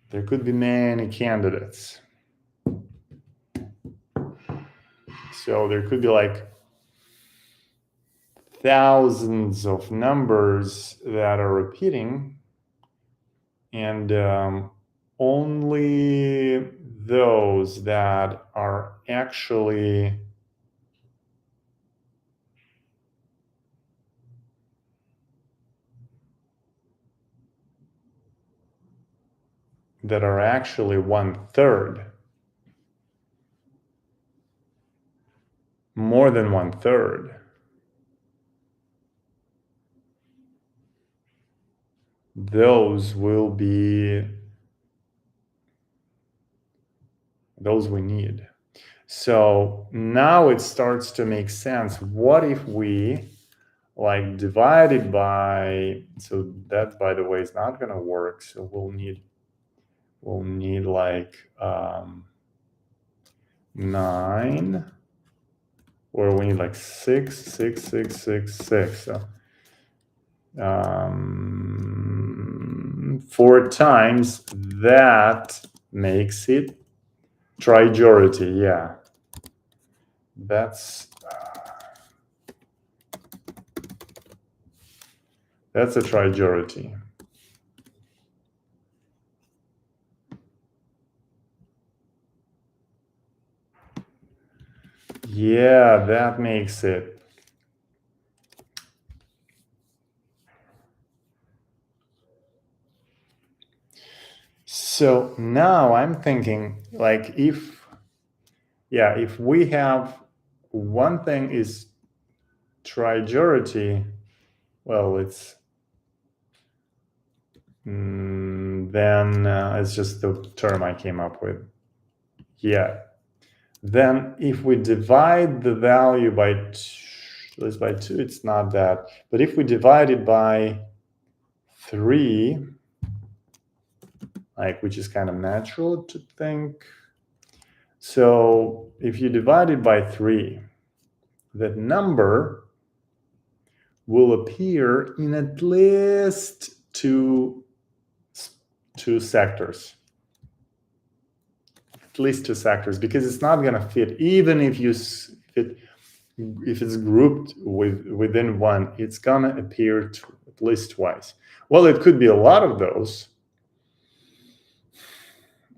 there could be many candidates. So there could be like thousands of numbers that are repeating, and only those that are actually one-third, more than one-third, those we need. So now it starts to make sense. What if we like divide it by, so that, by the way, is not going to work. So we'll need like 9, or we need like 6, 6, 6, 6, 6. So 4 times, that makes it trijority. Yeah, that's a trijority. Yeah, that makes it. So now I'm thinking, like, if we have one thing is trijority, well, it's then it's just the term I came up with. Yeah. Then if we divide the value by 2, it's not that. But if we divide it by 3, like, which is kind of natural to think. So if you divide it by 3, that number will appear in at least two sectors. At least 2 sectors, because it's not going to fit. Even if if it's grouped within one, it's going to appear at least twice. Well, it could be a lot of those.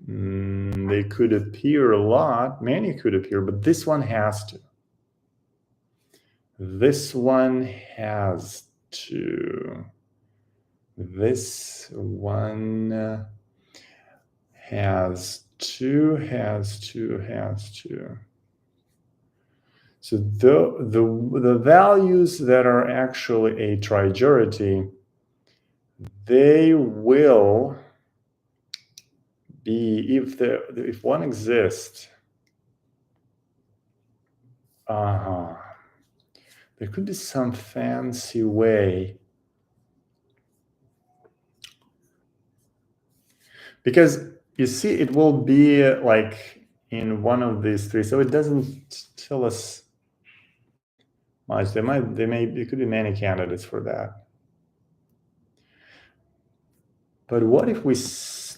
They could appear a lot. Many could appear, but this one has to. This one has to. This one has to. So the values that are actually a trijority, they will be, if one exists, there could be some fancy way, because you see, it will be like in one of these 3, so it doesn't tell us much. There could be many candidates for that. But what if we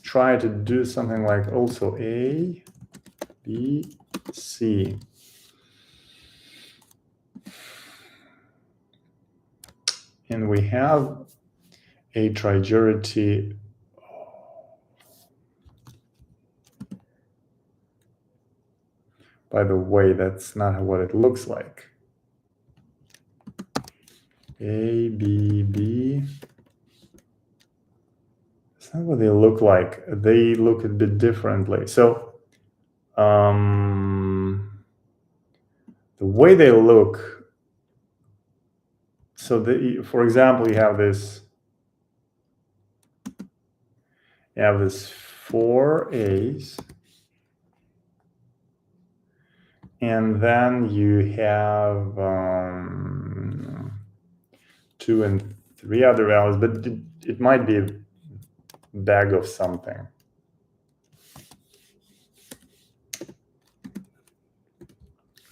try to do something like also A, B, C? And we have a trijority. By the way, that's not what it looks like. A, B, B. That's not what they look like. They look a bit differently. So the way they look, so for example, you have this 4 A's, and then you have 2 and 3 other values, but it might be a bag of something.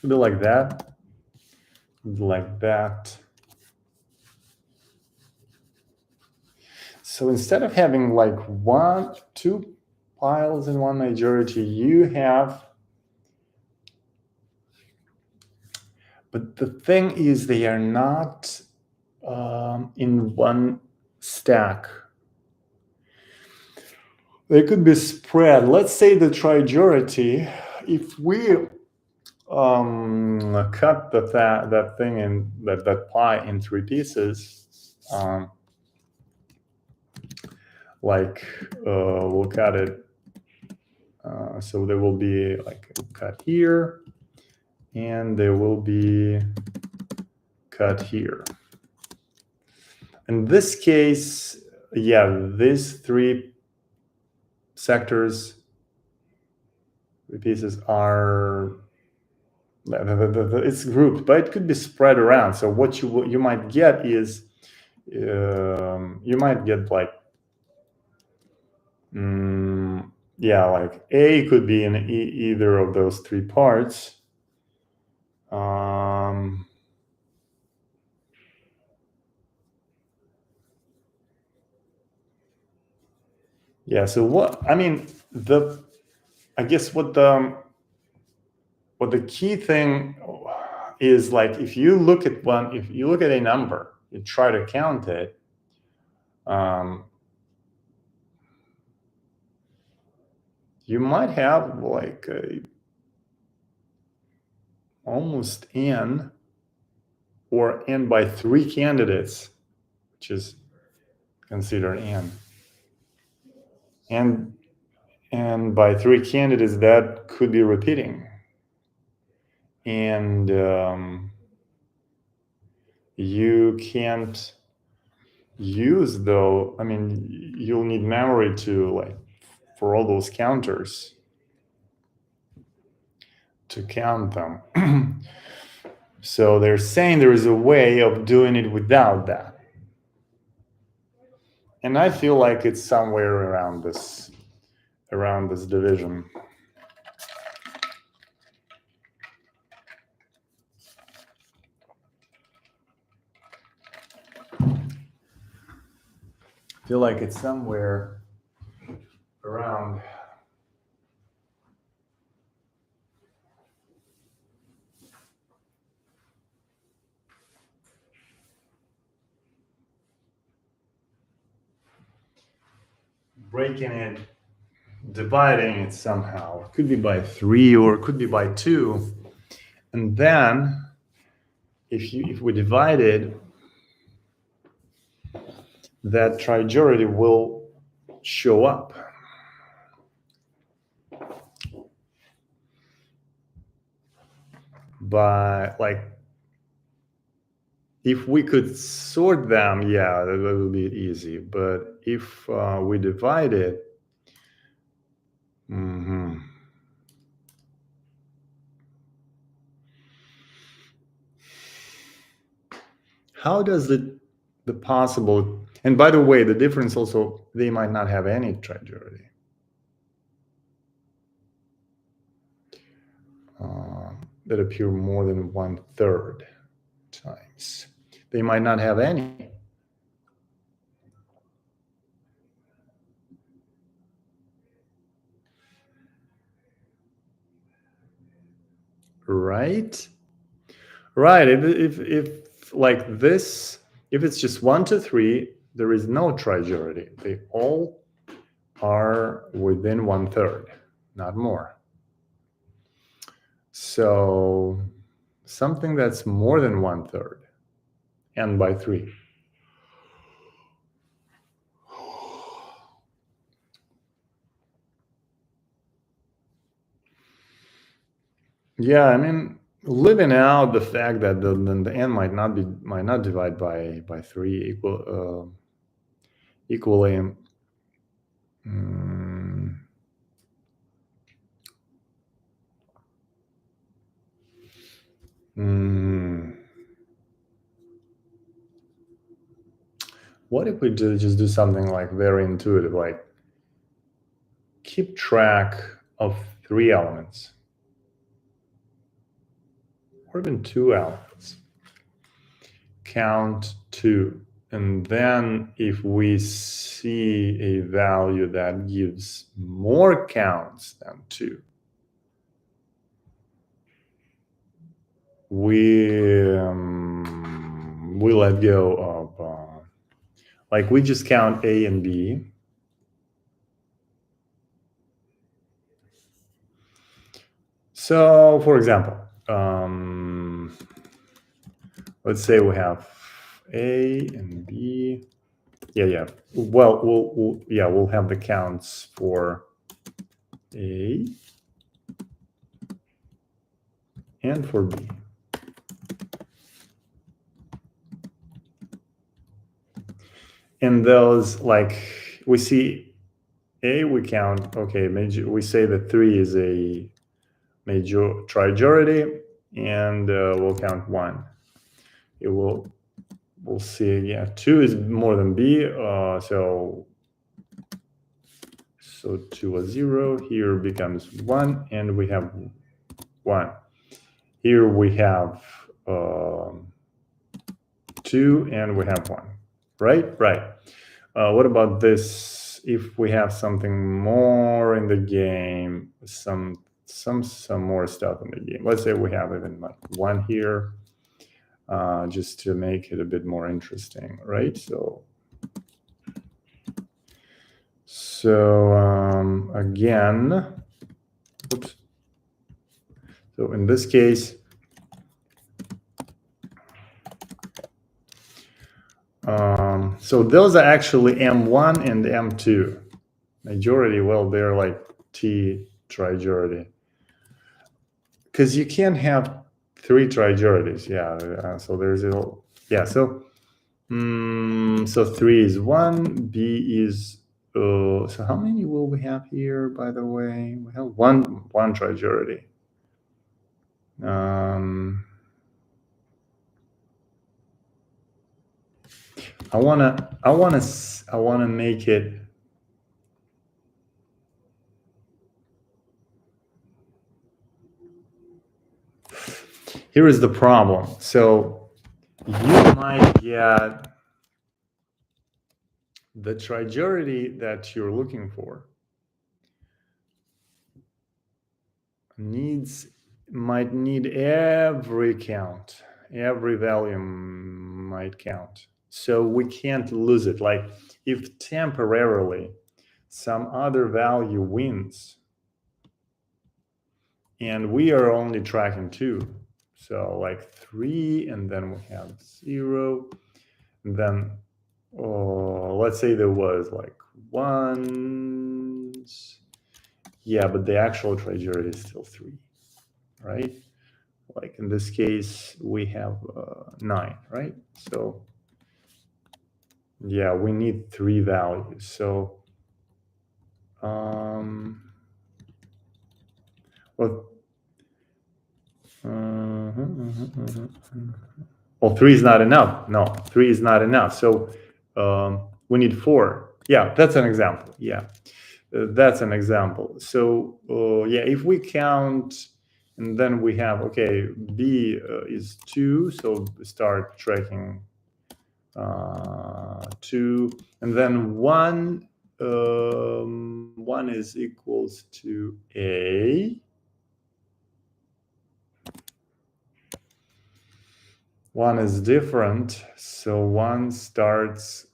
Could be like that. Like that. So instead of having like two piles in one majority, you have. But the thing is, they are not in one stack. They could be spread. Let's say the majority. If we cut that thing in that pie in three pieces, like we'll cut it. So there will be like a cut here, and there will be cut here. In this case, yeah, these three sectors, pieces are, it's grouped, but it could be spread around. So what you might get is, you might get like, yeah, like A could be in either of those three parts. Yeah. So what I mean, I guess what the key thing is, like, if you look at a number, you try to count it. You might have like almost n, or n by 3 candidates, which is considered n. And by 3 candidates, that could be repeating. And you can't use, though, I mean, you'll need memory to, like, for all those counters to count them. So they're saying there is a way of doing it without that. And I feel like it's somewhere around this division. I feel like it's somewhere around. Breaking it, dividing it somehow. It could be by 3, or it could be by 2. And then if we divide it, that majority will show up. But, like, if we could sort them, yeah, that would be easy. But if we divide it, how does the possible, and by the way, the difference also, they might not have any majority. That appear more than 1/3 times. They might not have any. Right? Right. If like this, if it's just 1 to 3, there is no majority. They all are within 1/3, not more. So something that's more than 1/3, n by 3. Yeah, I mean, living out the fact that the n might not divide by 3 equally. What if we just do something like very intuitive, like keep track of 3 elements? or even 2 alphas. Count 2. And then if we see a value that gives more counts than 2, we let go of, like we just count A and B. So, for example, let's say we have A and B. Yeah. Well, we'll have the counts for A and for B. And those, like, we see A, we count, okay, we say that 3 is a majority, and we'll count 1. We'll see, yeah, 2 is more than B, so 2 was 0, here becomes 1, and we have 1. Here we have 2, and we have 1, right? Right. What about this? If we have something more in the game, some more stuff in the game. Let's say we have even like 1 here, just to make it a bit more interesting, right? So again, oops. So in this case, so those are actually M1 and M2. Majority, well, they're like T trijority. Because you can't have 3 trijorities, yeah. So there's a, yeah. So 3 is 1, B is so how many will we have here? By the way, we have one trijority. I wanna make it. Here is the problem. So you might get the trijority that you're looking for might need every count. Every value might count. So we can't lose it. Like if temporarily some other value wins and we are only tracking 2, so like 3, and then we have 0, and then let's say there was like 1s, yeah, but the actual trijority is still 3, right? Like in this case we have 9, right? So yeah, we need 3 values. So well, 3 is not enough. No, 3 is not enough. So we need 4. Yeah, that's an example. Yeah, that's an example. So yeah, if we count, and then we have, okay, B is 2, so start tracking 2, and then 1 is equals to A. 1 is different, so 1 starts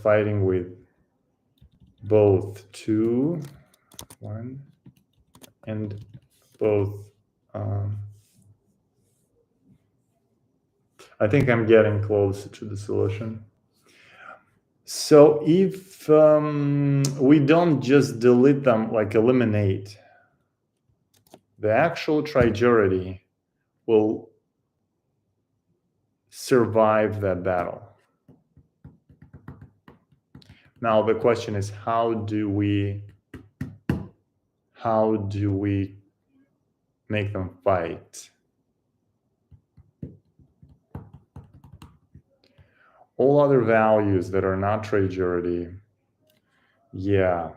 fighting with both 2, 1, and both. I think I'm getting closer to the solution. So if we don't just delete them, like eliminate, the actual trijority will survive that battle. Now the question is, how do we make them fight? All other values that are not trijority, yeah,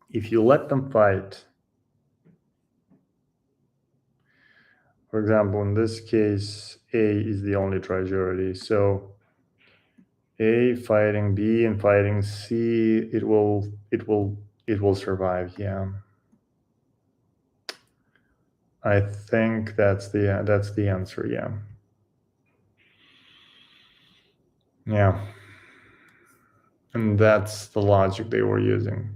if you let them fight, For example, in this case, A is the only trajectory. So A fighting B and fighting C, it will survive. Yeah. I think that's the answer. Yeah. Yeah. And that's the logic they were using.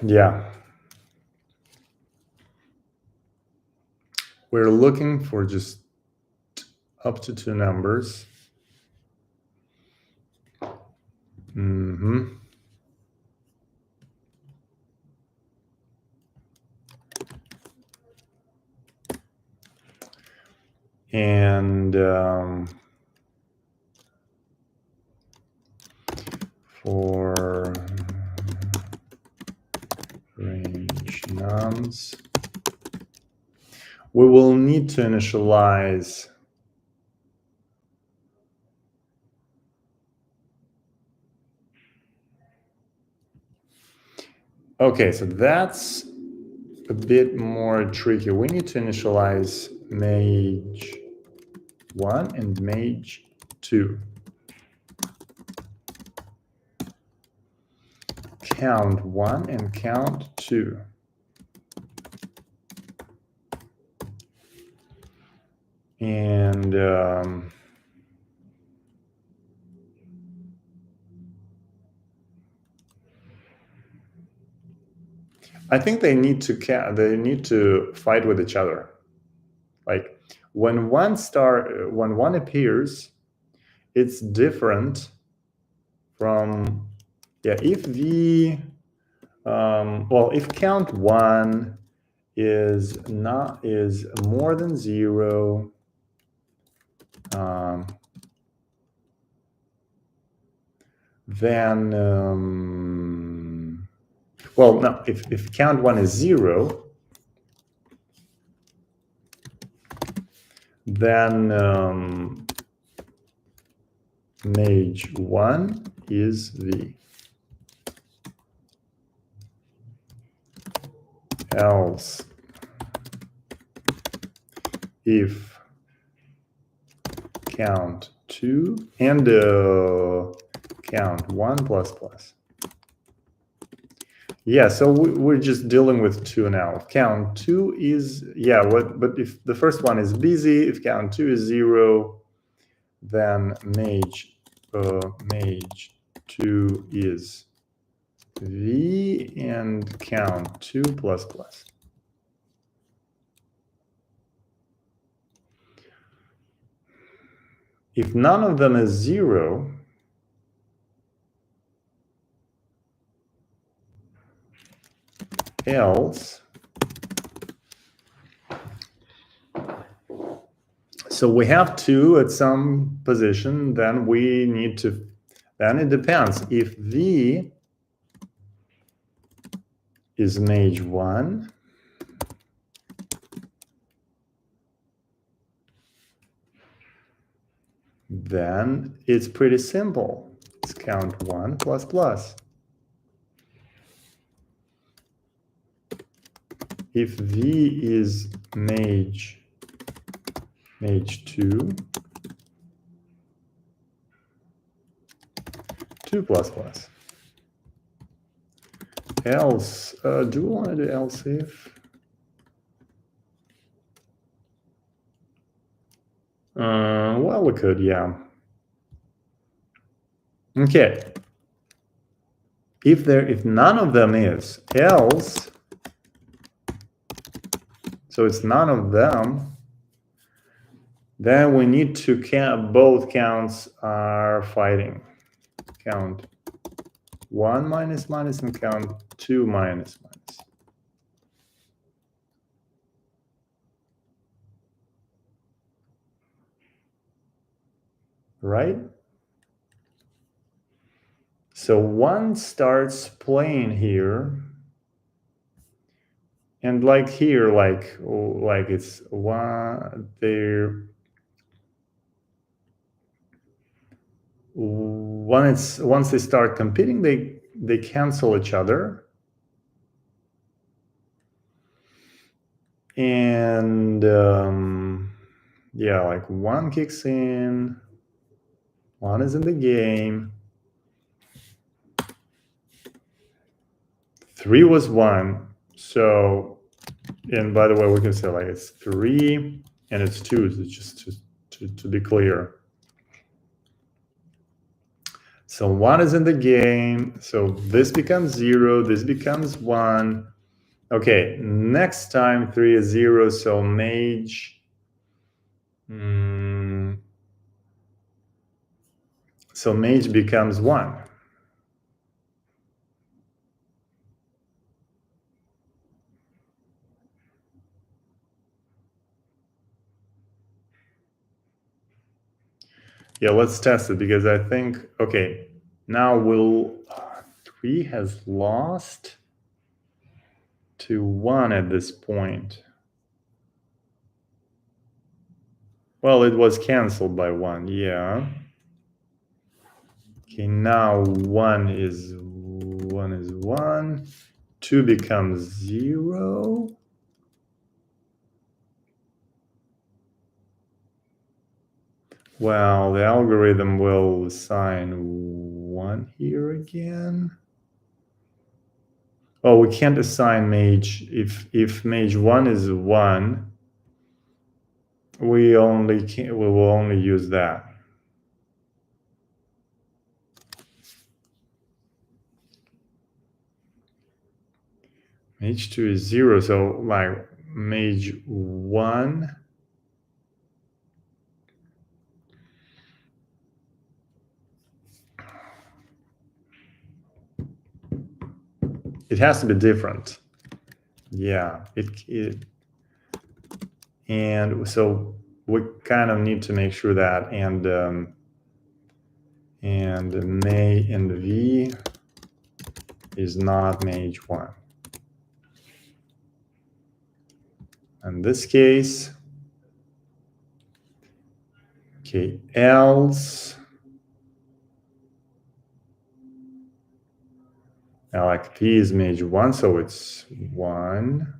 Yeah. We're looking for just up to 2 numbers. Mm-hmm. And for range nums, we will need to initialize okay, so that's a bit more tricky. We need to initialize mage 1 and mage 2. Count 1 and count 2. And I think they need to fight with each other. Like when one appears, it's different from if the if count 1 is more than 0, then no, if count 1 is 0, then mage 1 is V. Else, if count 2 and count 1 plus plus. Yeah, so we're just dealing with 2 now. If count 2 is, but if the first one is busy, if count 2 is 0, then mage 2 is V and count 2 plus plus. If none of them is 0, else, so we have 2 at some position, then we need to, then it depends. If V is mage 1, then it's pretty simple. It's count 1 plus plus. If V is mage 2, 2 plus plus. Else, do we want to do else if? Well, we could, yeah. Okay. If none of them is, else, so it's none of them, then we need to count, both counts are fighting. Count 1 minus minus and count 2 minus minus. Right? So 1 starts playing here, and like here, like it's 1 there. Once they start competing, they cancel each other. And yeah, like 1 kicks in, 1 is in the game. 3 was 1. So, and by the way, we can say like it's 3 and it's 2, so just to be clear. So 1 is in the game. So this becomes 0, this becomes 1. Okay, next time 3 is 0, so mage. So mage becomes 1. Yeah, let's test it because I think, okay, now 3 has lost to 1 at this point. Well, it was canceled by 1, yeah. Okay, now 1 is 1. 2 becomes 0. Well, the algorithm will assign 1 here again. Oh, we can't assign mage. If mage 1 is 1, we will only use that. Mage 2 is 0, so like mage 1. It has to be different. Yeah, and so we kind of need to make sure that and May and V is not mage 1. In this case, okay, else. Now like V is mage 1, so it's 1.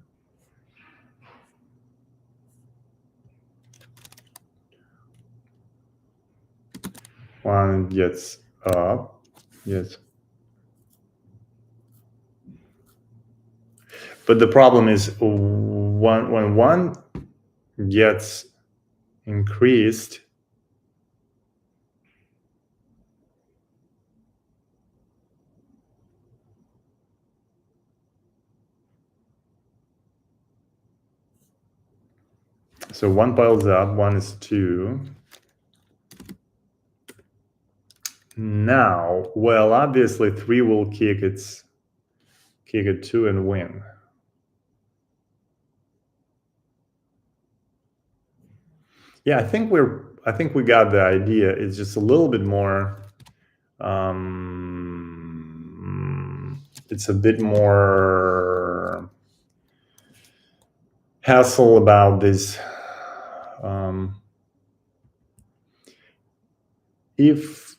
1 gets up. Yes. But the problem is when 1 gets increased, so 1 piles up, 1 is 2. Now, well, obviously 3 will kick it 2 and win. Yeah, I think we got the idea. It's just a little bit more. It's a bit more hassle about this. If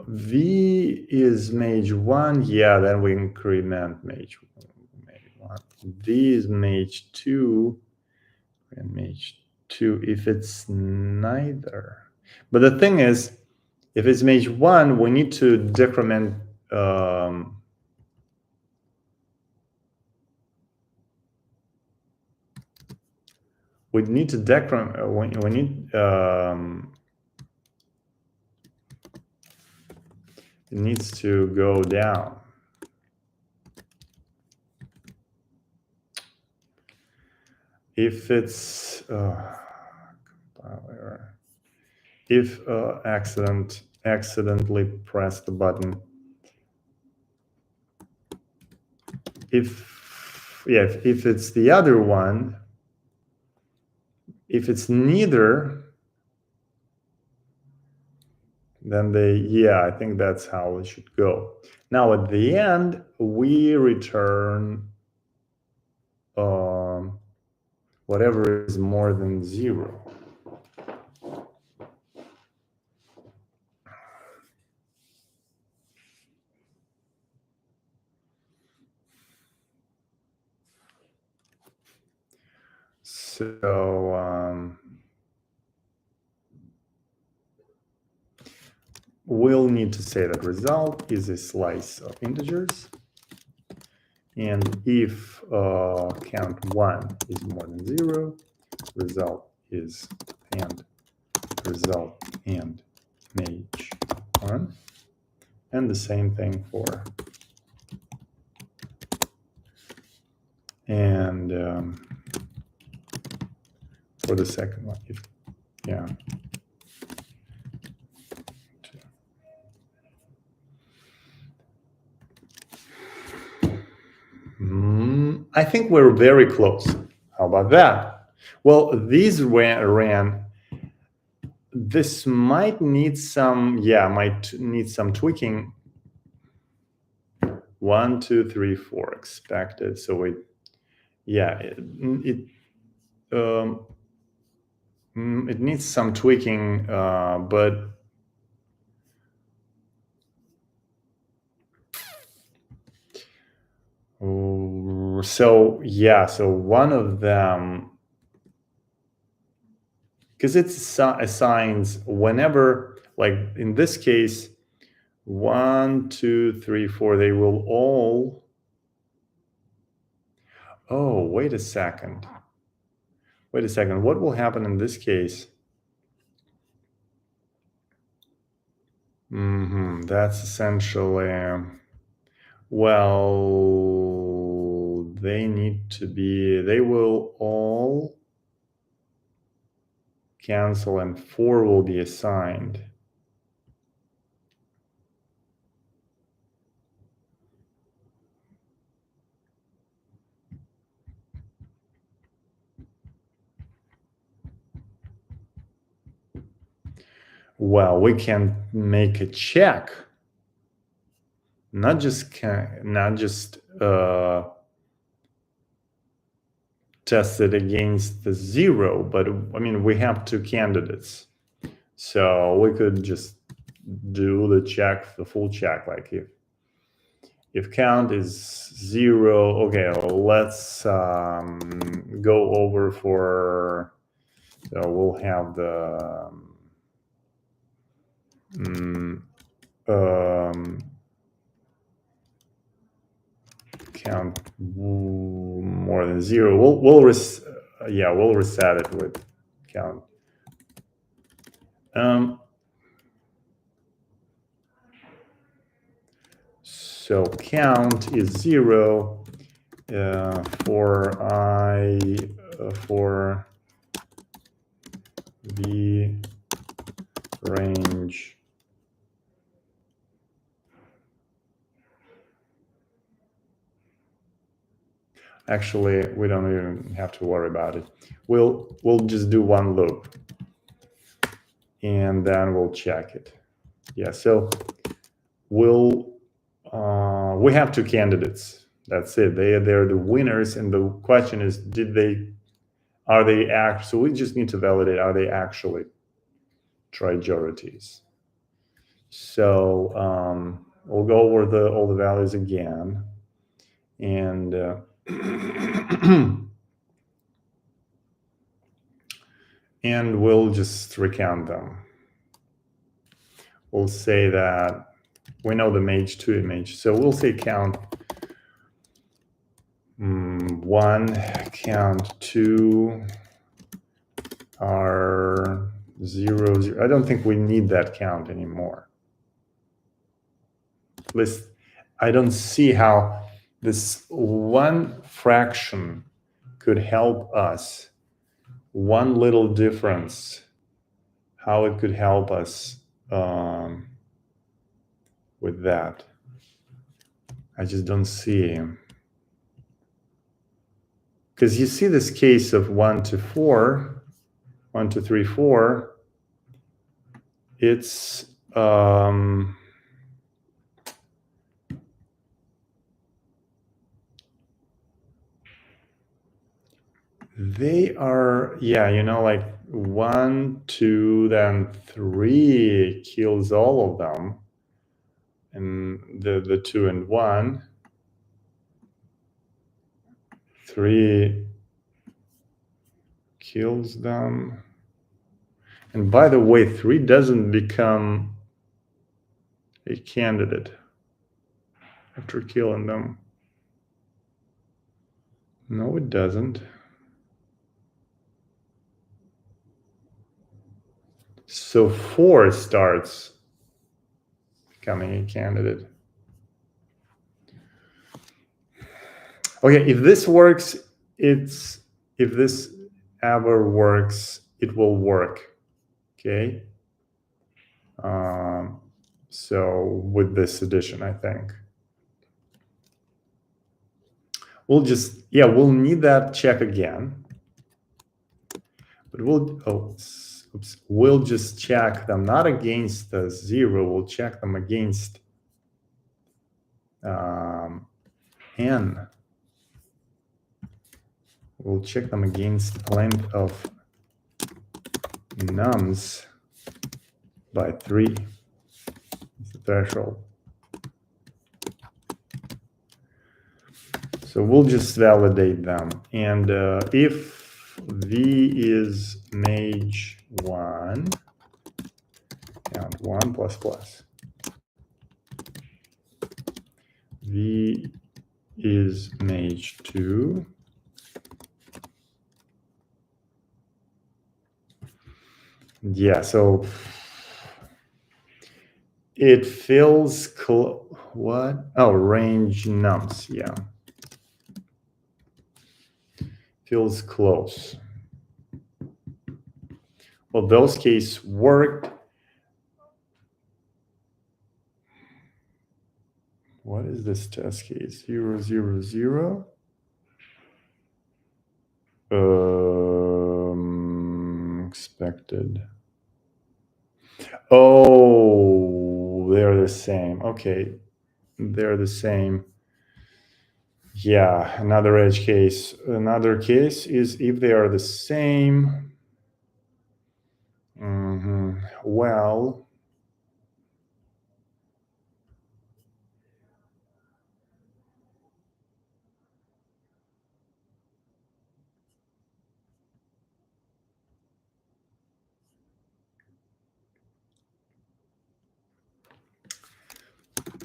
V is mage 1, yeah, then we increment mage 1. V is mage 2 and mage 2 if it's neither. But the thing is, if it's mage 1, we need to decrement we need to decrement we need it needs to go down. If it's if accidentally press the button. If it's the other one, if it's neither, then I think that's how it should go. Now at the end, we return whatever is more than 0. So we'll need to say that result is a slice of integers. And if count 1 is more than 0, result is and result and mage 1. And the same thing for for the second one. I think we're very close. How about that? Well, these ran. This might need some, tweaking. 1, 2, 3, 4 expected. So it needs some tweaking, but so one of them, because it assigns whenever, like in this case, 1, 2, 3, 4, they will all. Oh, wait a second. What will happen in this case? That's essentially, well, they will all cancel and 4 will be assigned. Well, we can make a check, not just test it against the 0, but I mean, we have 2 candidates, so we could just do the check, the full check, like if count is 0, okay, well, let's go over for, so we'll have the count more than 0. We'll reset it with count. So count is 0 for the range actually we don't even have to worry about it. We'll just do one loop and then we'll check it. So we have 2 candidates. That's it. They're the winners, and the question is, are they actually? So we just need to validate, are they actually trajorities? So we'll go over all the values again, and and we'll just recount them. We'll say that we know the mage 2 image, so we'll say count 1, count 2 are 0, 0. I don't think we need that count anymore. At least I don't see how this one fraction could help us. One little difference, how it could help us with that. I just don't see. Because you see this case of 1 to 4, 1, 2, 3, 4, it's they are, like 1, 2, then 3 kills all of them, and the 2 and 1, 3 kills them. And by the way, 3 doesn't become a candidate after killing them. No, it doesn't. So 4 starts becoming a candidate. Okay, if this works, if this ever works, it will work. Okay. So with this addition, I think we'll need that check again, but we'll just check them not against the 0. We'll check them against n. We'll check them against length of nums by 3. It's the threshold. So we'll just validate them. And if v is mage 1, count 1 plus plus. V is mage 2. Yeah, so it fills what? Oh, range nums, yeah. Feels close. Well, those cases worked. What is this test case? 0, 0, 0. Expected. Oh, they're the same. Okay, they're the same. Yeah, another edge case. Another case is if they are the same. Well,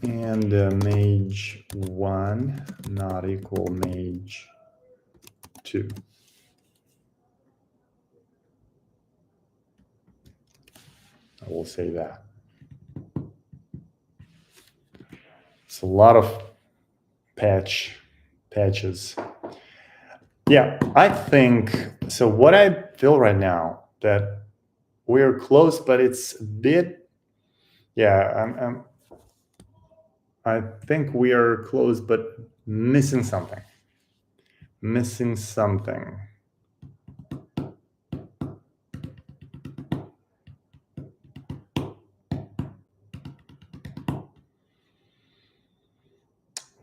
and mage 1 not equal mage 2. I will say that. It's a lot of patches. Yeah, I think so. What I feel right now that we're close, but it's a bit. Yeah, I think we are close, but missing something. Missing something.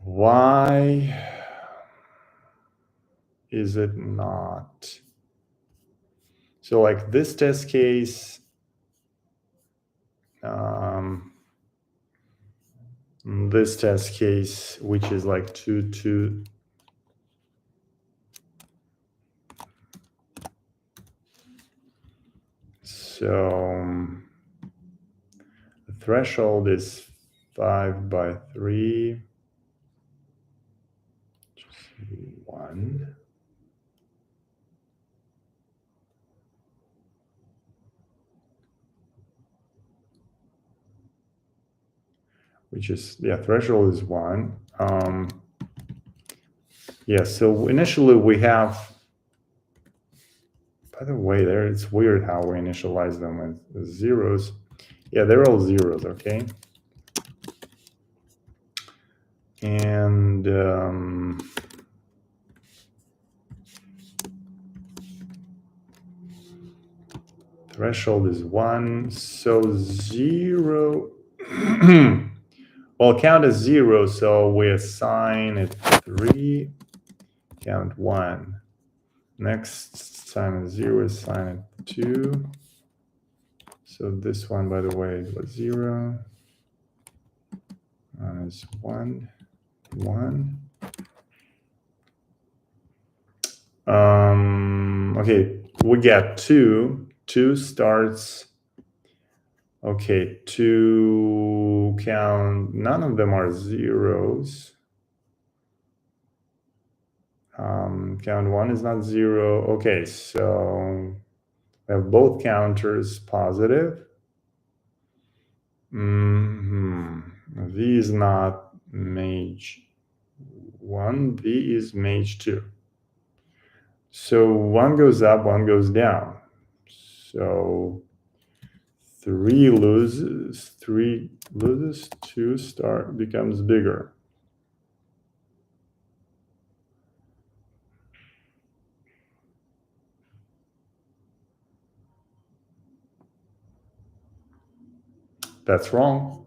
Why is it not? So like this test case, this test case, which is like 2, 2. So the threshold is 5 by 3. Just 1. Which is, yeah, threshold is 1. Yeah, so initially we have, by the way, there it's weird how we initialize them with zeros. Yeah, they're all zeros, okay? And threshold is 1, so 0. Well, count as 0, so we assign it 3, count 1. Next time is 0, assign it 2. So this one, by the way, was 0. Is 1, 1. Okay, we get 2. 2 starts. Okay, 2 count. None of them are zeros. Count 1 is not 0. Okay, so we have both counters positive. V is not mage 1, V is mage 2. So 1 goes up, 1 goes down. So 3 loses, 2 becomes bigger. That's wrong.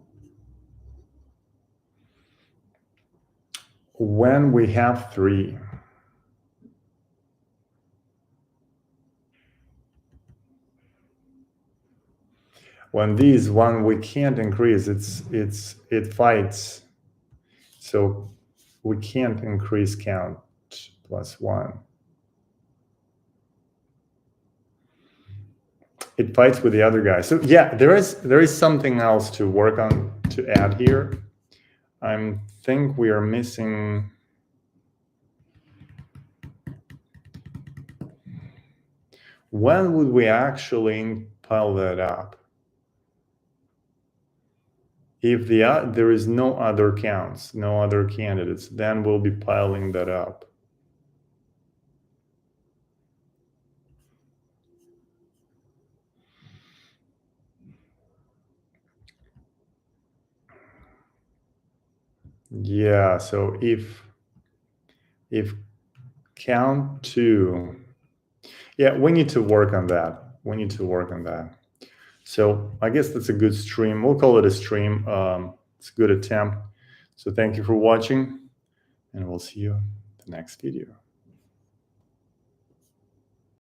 When we have 3, when V is 1, we can't increase. It fights. So we can't increase count plus 1. It fights with the other guy. So yeah, there is something else to work on, to add here. I think we are missing. When would we actually pile that up? If there is no other counts, no other candidates, then we'll be piling that up. Yeah, so if count 2, yeah, we need to work on that. So I guess that's a good stream. We'll call it a stream. It's a good attempt. So thank you for watching, and we'll see you in the next video.